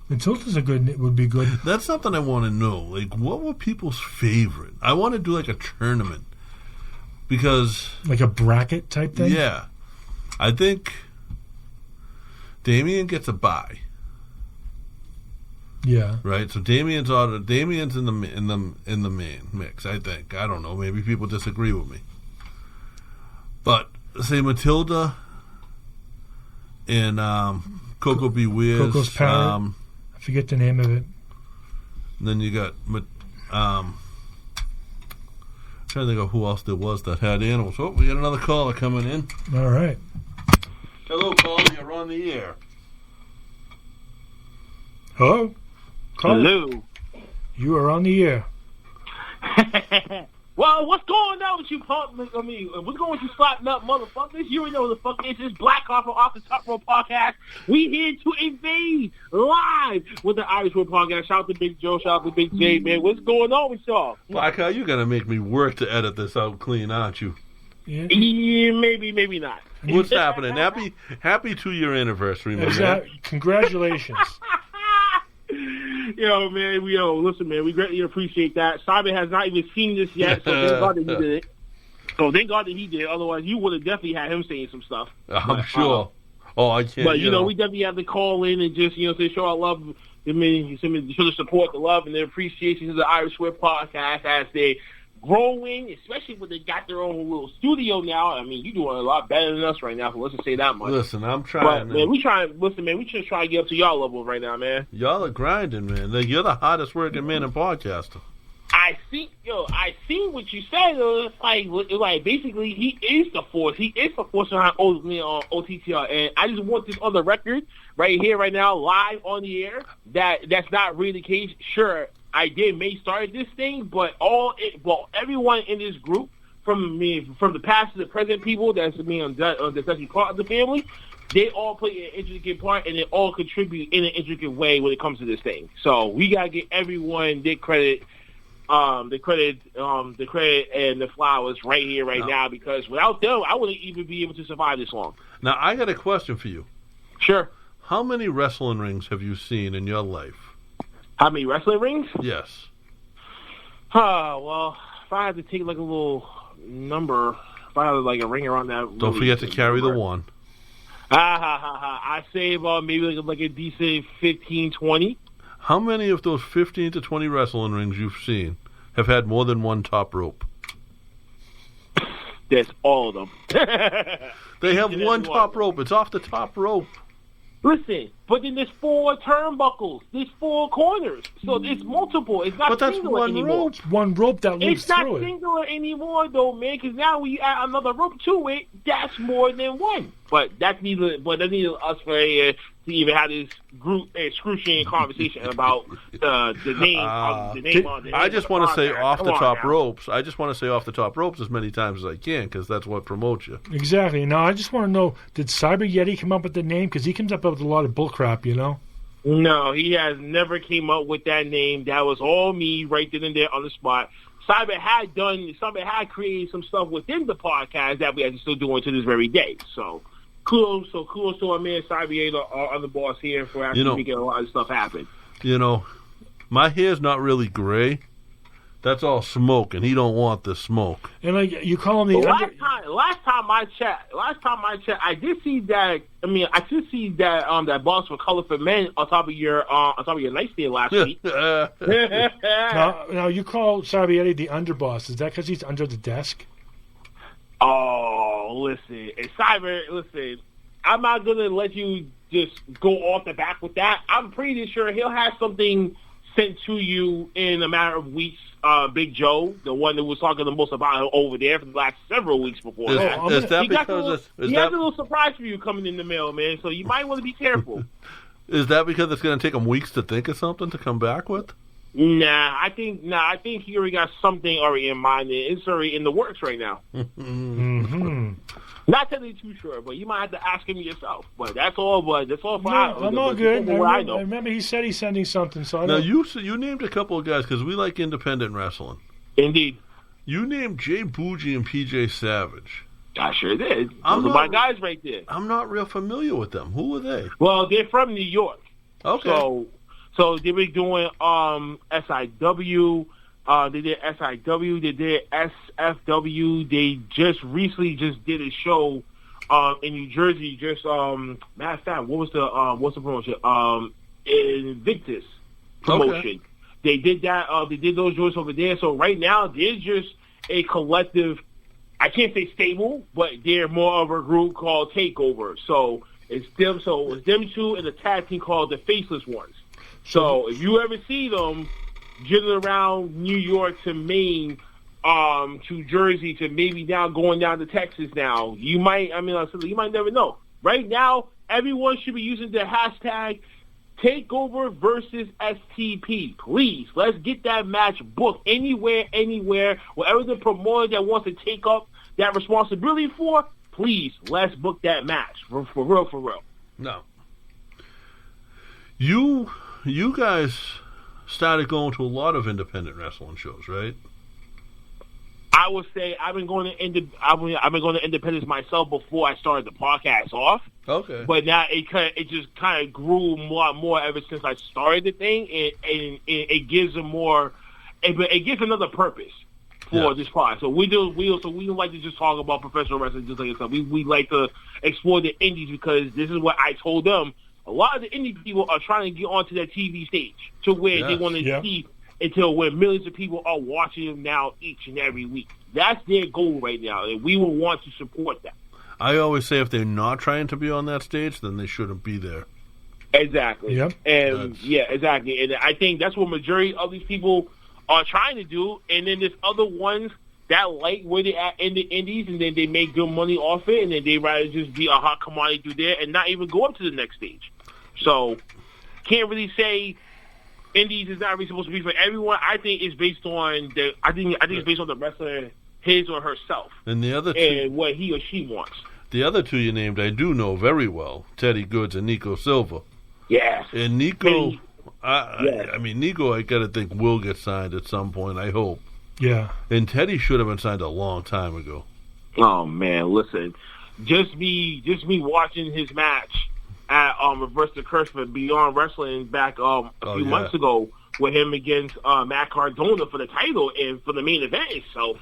Matilda's would be good. That's something I want to know. Like, what were people's favorite? I want to do like a tournament because, like a bracket type thing. Yeah, I think Damien gets a bye. Yeah. Right. So Damien's in the main mix. I think. I don't know. Maybe people disagree with me. But say Matilda and Coco Be Weird. Coco's Parrot. I forget the name of it. And then you got trying to think of who else there was that had animals. Oh, we got another caller coming in. All right. Hello, caller. You're on the air. Hello. Caller. Hello. You are on the air. Well, what's going on with you, punk? I mean, what's going with you slap nut motherfuckers? You already know what the fuck this is. Black Coffee off the Top Rope Podcast. We here to invade live with the Irish Rope Podcast. Shout out to Big Joe. Shout out to Big J, man. What's going on with y'all? Black, how you gonna make me work to edit this out clean, aren't you? Yeah. Maybe not. What's happening? Happy 2-year anniversary, my man. Congratulations. Listen, man, we greatly appreciate that. Simon has not even seen this yet, so thank God that he did it. So thank God that he did. Otherwise, you would have definitely had him saying some stuff. I'm sure. I can't. But we definitely have to call in and just to show our love. I mean, show the support, the love, and the appreciation to the Irish Swift Podcast as they growing, especially when they got their own little studio now. I mean, you're doing a lot better than us right now, so let's just say that much. Listen, I'm trying. But, man, we just try to get up to y'all level right now, man. Y'all are grinding, man. You're the hottest working man in podcasting. I see what you said. Like basically, he is the force. He is the force behind OTTR, and I just want this on the record right here, right now, live on the air. That's not really the case. Sure, I may started this thing, but everyone in this group, from the past to the present people that's actually part of the family, they all play an intricate part and they all contribute in an intricate way when it comes to this thing. So we gotta give everyone their credit. The credit and the flowers right here, right now, because without them, I wouldn't even be able to survive this long. Now, I got a question for you. Sure. How many wrestling rings have you seen in your life? How many wrestling rings? Yes. Well, if I had to take like a little number, if I had like a ring around that. Don't forget to carry the one. I say about maybe like a decent 15, 20. How many of those 15 to 20 wrestling rings you've seen have had more than one top rope? That's all of them. They have one top rope. It's off the top rope. Listen, but then there's 4 turnbuckles. There's 4 corners. So it's multiple. It's not singular anymore. Rope. One rope that leads through it. It's not singular anymore, though, man, because now when you add another rope to it, that's more than one. But that's neither us to even have this group excruciating conversation about the name. I just want to say off the top ropes. I just want to say off the top ropes as many times as I can because that's what promotes you. Exactly. Now I just want to know: did Cyber Yeti come up with the name? Because he comes up with a lot of bullcrap, you know. No, he has never came up with that name. That was all me right then and there on the spot. Cyber had created some stuff within the podcast that we are still doing to this very day. So kudos to our man Cyber, our other boss here, for actually making a lot of stuff happen. My hair's not really gray. That's all smoke, and he don't want the smoke. And like you call him the last time I checked, I did see that. I mean, I did see that that boss for Color for Men on top of your nightstand last week. Now you call Sabietti the underboss. Is that because he's under the desk? Oh, listen, listen. I'm not gonna let you just go off the back with that. I'm pretty sure he'll have something sent to you in a matter of weeks. Big Joe, the one that was talking the most about over there for the last several weeks before he has a little surprise for you coming in the mail, man, so you might want to be careful. Is that because it's going to take him weeks to think of something to come back with? Nah, I think he already got something already in mind. It's already in the works right now. Mm-hmm. Not telling you too sure, but you might have to ask him yourself. But that's all. I'm all good. I remember he said he's sending something. So you named a couple of guys because we like independent wrestling. Indeed. You named Jay Bougie and PJ Savage. I sure did. Those I'm are my not- guys right there. I'm not real familiar with them. Who are they? Well, they're from New York. Okay. So they were doing SIW. They did SIW. They did SFW. They just recently did a show in New Jersey. Matter of fact, what's the promotion? Invictus promotion. Okay. They did that. They did those joints over there. So right now, there's just a collective. I can't say stable, but they're more of a group called Takeover. So it's them. So it's them two and a tag team called the Faceless Ones. So if you ever see them jiggling around New York to Maine, to Jersey, to maybe now going down to Texas now, you might never know. Right now, everyone should be using the hashtag Takeover versus STP. Please, let's get that match booked anywhere, wherever the promoter that wants to take up that responsibility for, please, let's book that match. For real. No. You guys started going to a lot of independent wrestling shows, right? I would say I've been going to independence myself before I started the podcast off. Okay. But now it just kind of grew more and more ever since I started the thing, and it gives it gives another purpose for this podcast. So we don't like to just talk about professional wrestling just like yourself. We like to explore the indies because this is what I told them. A lot of the indie people are trying to get onto that TV stage to where they want to see until where millions of people are watching them now each and every week. That's their goal right now, and we will want to support that. I always say if they're not trying to be on that stage, then they shouldn't be there. Exactly. Yep. And exactly. And I think that's what majority of these people are trying to do. And then there's other ones that like where they at in the indies, and then they make good money off it, and then they rather just be a hot commodity through there and not even go up to the next stage. So can't really say indies is not really supposed to be for everyone. I think it's based on it's based on the wrestler, his or herself, And the other two, and what he or she wants. the other two you named, I do know very well: Teddy Goods and Nico Silva. Yes. And Nico, Yes. I mean, Nico, I gotta think will get signed at some point. I hope. Yeah. And Teddy should have been signed a long time ago. Oh man, listen, just me watching his match at Reverse the Curse for Beyond Wrestling back a few months ago with him against Matt Cardona for the title and for the main event itself.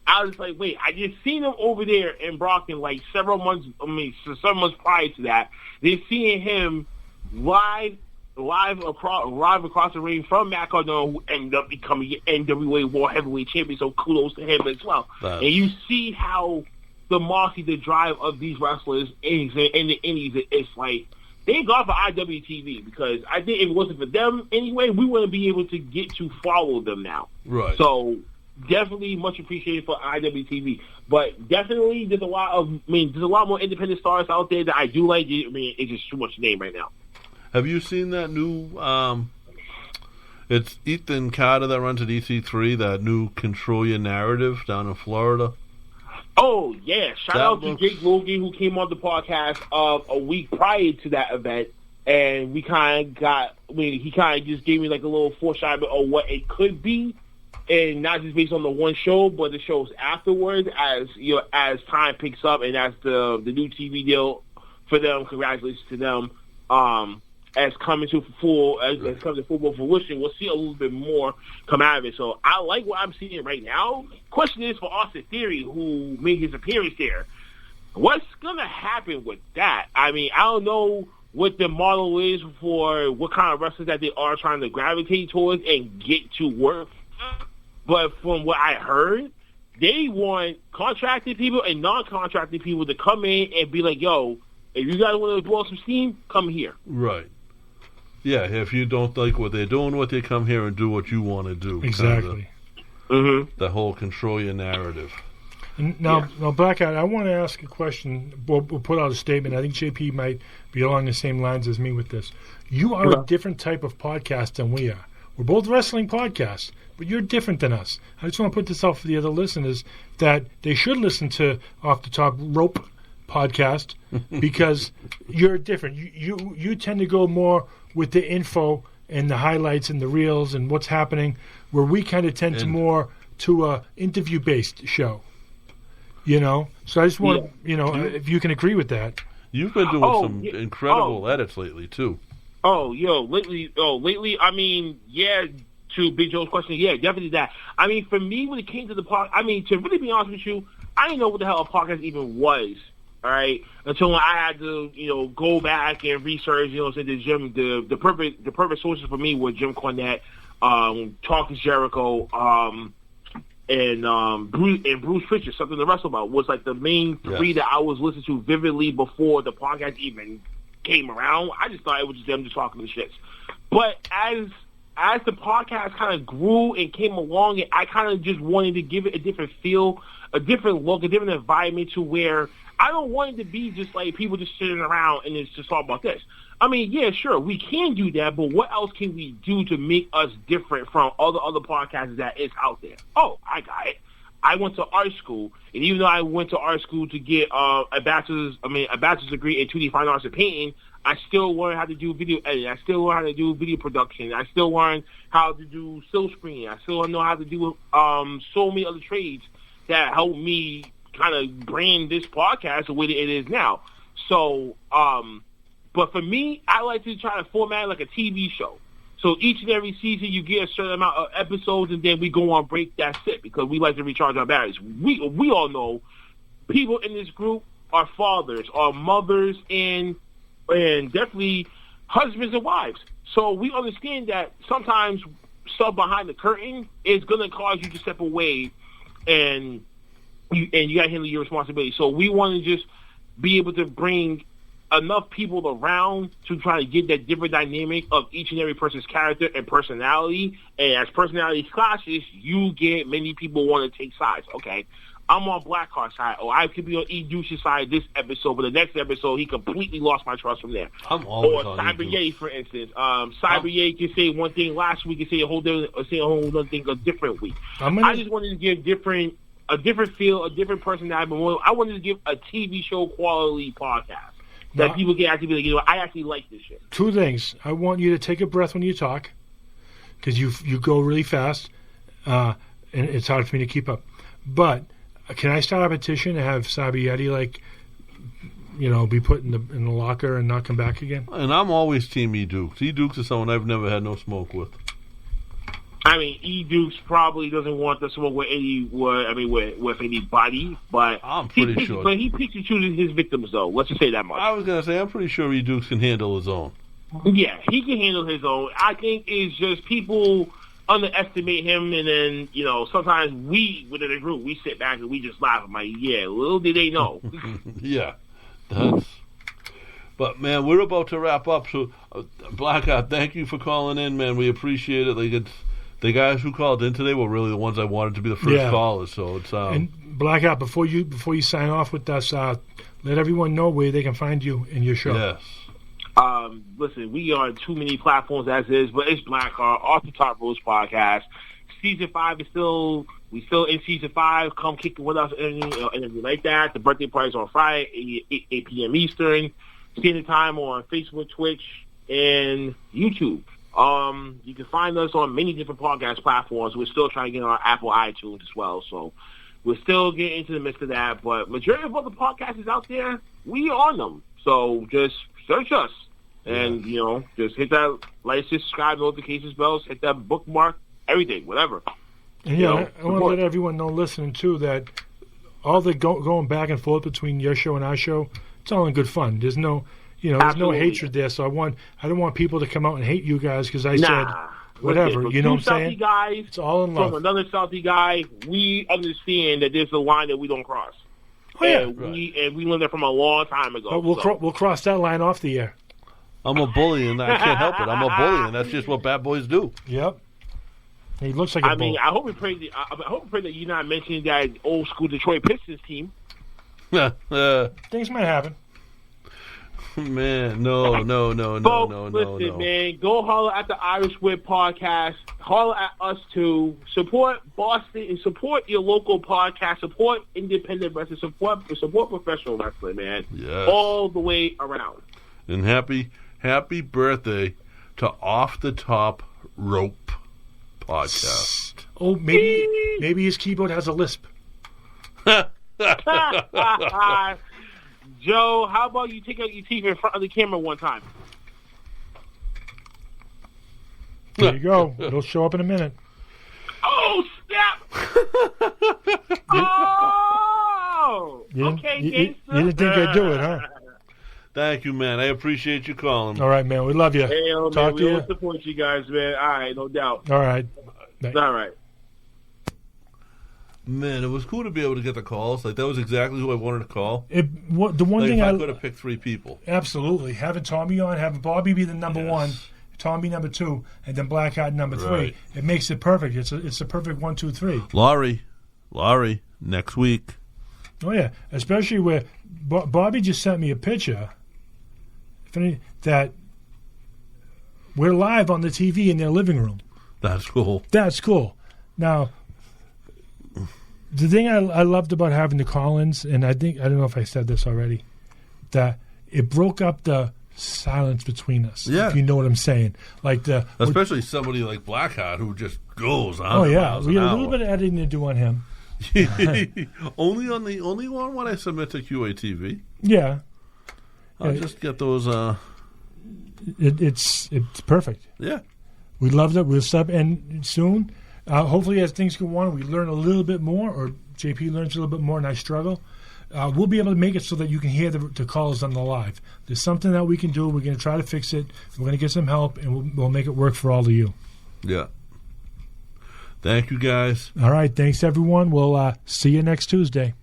I was like, wait, I just seen him over there in Brockton like several months prior to that. Then seeing him live across the ring from Matt Cardona, who ended up becoming NWA World Heavyweight Champion. So kudos to him as well. And you see how the drive of these wrestlers in the indies, it's like, thank God for IWTV, because I think if it wasn't for them anyway, we wouldn't be able to get to follow them now. Right. So definitely much appreciated for IWTV. But definitely there's a lot more independent stars out there that I do like. I mean, it's just too much name right now. Have you seen that new? It's Ethan Carter that runs at EC3. That new Control Your Narrative down in Florida. Oh yeah! Shout out to Jake Logan, who came on the podcast a week prior to that event, and we kind of got. I mean, he kind of just gave me like a little foreshadowing of what it could be, and not just based on the one show, but the shows afterwards. As as time picks up, and as the new TV deal for them. Congratulations to them. As coming to full fruition, we'll see a little bit more come out of it. So I like what I'm seeing right now. Question is for Austin Theory, who made his appearance there. What's gonna happen with that? I mean, I don't know what the model is for what kind of wrestlers that they are trying to gravitate towards and get to work. But from what I heard, they want contracted people and non-contracted people to come in and be like, yo, if you guys want to blow some steam, come here. Right. Yeah, if you don't like what they're doing with you, come here and do what you want to do. Exactly. The whole Control Your Narrative. Now, Blackout, I want to ask a question. We'll put out a statement. I think JP might be along the same lines as me with this. You are a different type of podcast than we are. We're both wrestling podcasts, but you're different than us. I just want to put this out for the other listeners that they should listen to Off the Top Rope podcast because you're different. You tend to go more with the info and the highlights and the reels and what's happening, where we kind of tend to more to a interview-based show. You know, so I just want to, if you can agree with that. You've been doing some incredible edits lately too. Lately, I mean, yeah. To Big Joe's question, yeah, definitely that. I mean, for me, when it came to the podcast, I mean, to really be honest with you, I didn't know what the hell a podcast even was. All right, until I had to, go back and research. The perfect sources for me were Jim Cornette, Talk is Jericho, and Bruce Pritchard. Something to wrestle about was like the main three that I was listening to vividly before the podcast even came around. I just thought it was just them just talking the shits. But as the podcast kind of grew and came along, I kind of just wanted to give it a different feel, a different look, a different environment to where I don't want it to be just like people just sitting around and it's just all about this. I mean, yeah, sure, we can do that, but what else can we do to make us different from all the other podcasts that is out there? Oh, I got it. I went to art school, and even though I went to art school to get a bachelor's degree in 2D fine arts and painting, I still learned how to do video editing. I still learned how to do video production. I still learned how to do still screening. I still know how to do so many other trades that helped me kind of brand this podcast the way that it is now. So, but for me, I like to try to format it like a TV show. So each and every season, you get a certain amount of episodes, and then we go on break. That's it, because we like to recharge our batteries. We all know people in this group are fathers, are mothers, and definitely husbands and wives. So we understand that sometimes stuff behind the curtain is going to cause you to step away, and you got to handle your responsibility. So we want to just be able to bring enough people around to try to get that different dynamic of each and every person's character and personality. And as personality clashes, you get many people want to take sides. Okay, I'm on Blackheart's side, or I could be on E. Douche's side this episode, but the next episode, he completely lost my trust from there. I'm always or on Cyber Ye, for instance. Cyber Ye can say one thing last week and say a whole other thing a different week. I just wanted to give a different feel, a different personality. I wanted to give a TV show quality podcast that people can actually be like, I actually like this shit. Two things. I want you to take a breath when you talk, because you go really fast, and it's hard for me to keep up. But can I start a petition to have Sabi Yeti, be put in the locker and not come back again? And I'm always Team E. Dukes. E. Dukes is someone I've never had no smoke with. I mean, E. Dukes probably doesn't want to smoke with anybody, but I'm pretty sure. But he picks and chooses his victims, though. Let's just say that much. I was gonna say I'm pretty sure E. Dukes can handle his own. Yeah, he can handle his own. I think it's just people underestimate him, and then sometimes we within the group we sit back and we just laugh. I'm like, yeah, little did they know. Yeah, But man, we're about to wrap up. So, Blackheart, thank you for calling in, man. We appreciate it. The guys who called in today were really the ones I wanted to be the first callers. So it's and Blackheart, before you sign off with us, let everyone know where they can find you in your show. Yes. Listen, we are on too many platforms as is, but it's Blackheart, Off the Top Rules Podcast. Season 5 is still in season 5. Come kick it with us anything like that. The birthday party is on Friday, 8 p.m. Eastern. Standard time on Facebook, Twitch, and YouTube. You can find us on many different podcast platforms. We're still trying to get on Apple iTunes as well, so we're still getting into the midst of that. But majority of other podcasts out there, we on them. So just search us and just hit that like, subscribe, notifications bells, hit that bookmark, everything, whatever. And I want to let everyone know listening too that all the going back and forth between your show and our show, it's all in good fun. There's no. There's no hatred there, so I don't want people to come out and hate you guys because I said whatever. Listen, you know what I'm saying? Guys, it's all in love. From another Southie guy, we understand that there's a line that we don't cross. Oh, yeah. And we learned that from a long time ago. But we'll cross that line off the air. I'm a bully, and I can't help it. I'm a bully, and that's just what bad boys do. Yep. He looks like a bull. I hope we pray that you're not mentioning that old school Detroit Pistons team. Things might happen. Man, no. Folks, listen, man, go holler at the Irish Whip Podcast. Holler at us too. Support Boston and support your local podcast. Support independent wrestling. Support professional wrestling, man. Yes. All the way around. And happy birthday to Off the Top Rope Podcast. Oh, maybe his keyboard has a lisp. Joe, how about you take out your teeth in front of the camera one time? There you go. It'll show up in a minute. Oh, snap! Oh! Okay, you gangster. didn't think I'd do it, huh? Thank you, man. I appreciate you calling. All right, man. We love you. Hey, man, Talk to we you. all support you guys, man. All right, no doubt. All right. All right. Man, it was cool to be able to get the calls. Like, that was exactly who I wanted to call. The one Like, thing if I I could have picked 3 people. absolutely having Tommy on, having Bobby be the number Yes. 1, Tommy number 2, and then Blackheart number 3. Right. It makes it perfect. It's a perfect 1, 2, 3. Laurie, next week. Oh yeah, especially where Bobby just sent me a picture that we're live on the TV in their living room. That's cool. That's cool. Now, the thing I loved about having the call-ins, and I don't know if I said this already, that it broke up the silence between us. Yeah. If you know what I'm saying, like Especially somebody like Blackheart who just goes on. oh yeah, miles we an got a little hour. bit of editing to do on him. only on when I submit to QATV. Yeah, I'll just get those. it's perfect. Yeah. We loved it. We'll stop and soon. Hopefully, as things go on, we learn a little bit more, or JP learns a little bit more, and I struggle. We'll be able to make it so that you can hear the calls on the live. There's something that we can do. We're going to try to fix it. We're going to get some help, and we'll make it work for all of you. Yeah. Thank you, guys. All right. Thanks, everyone. We'll see you next Tuesday.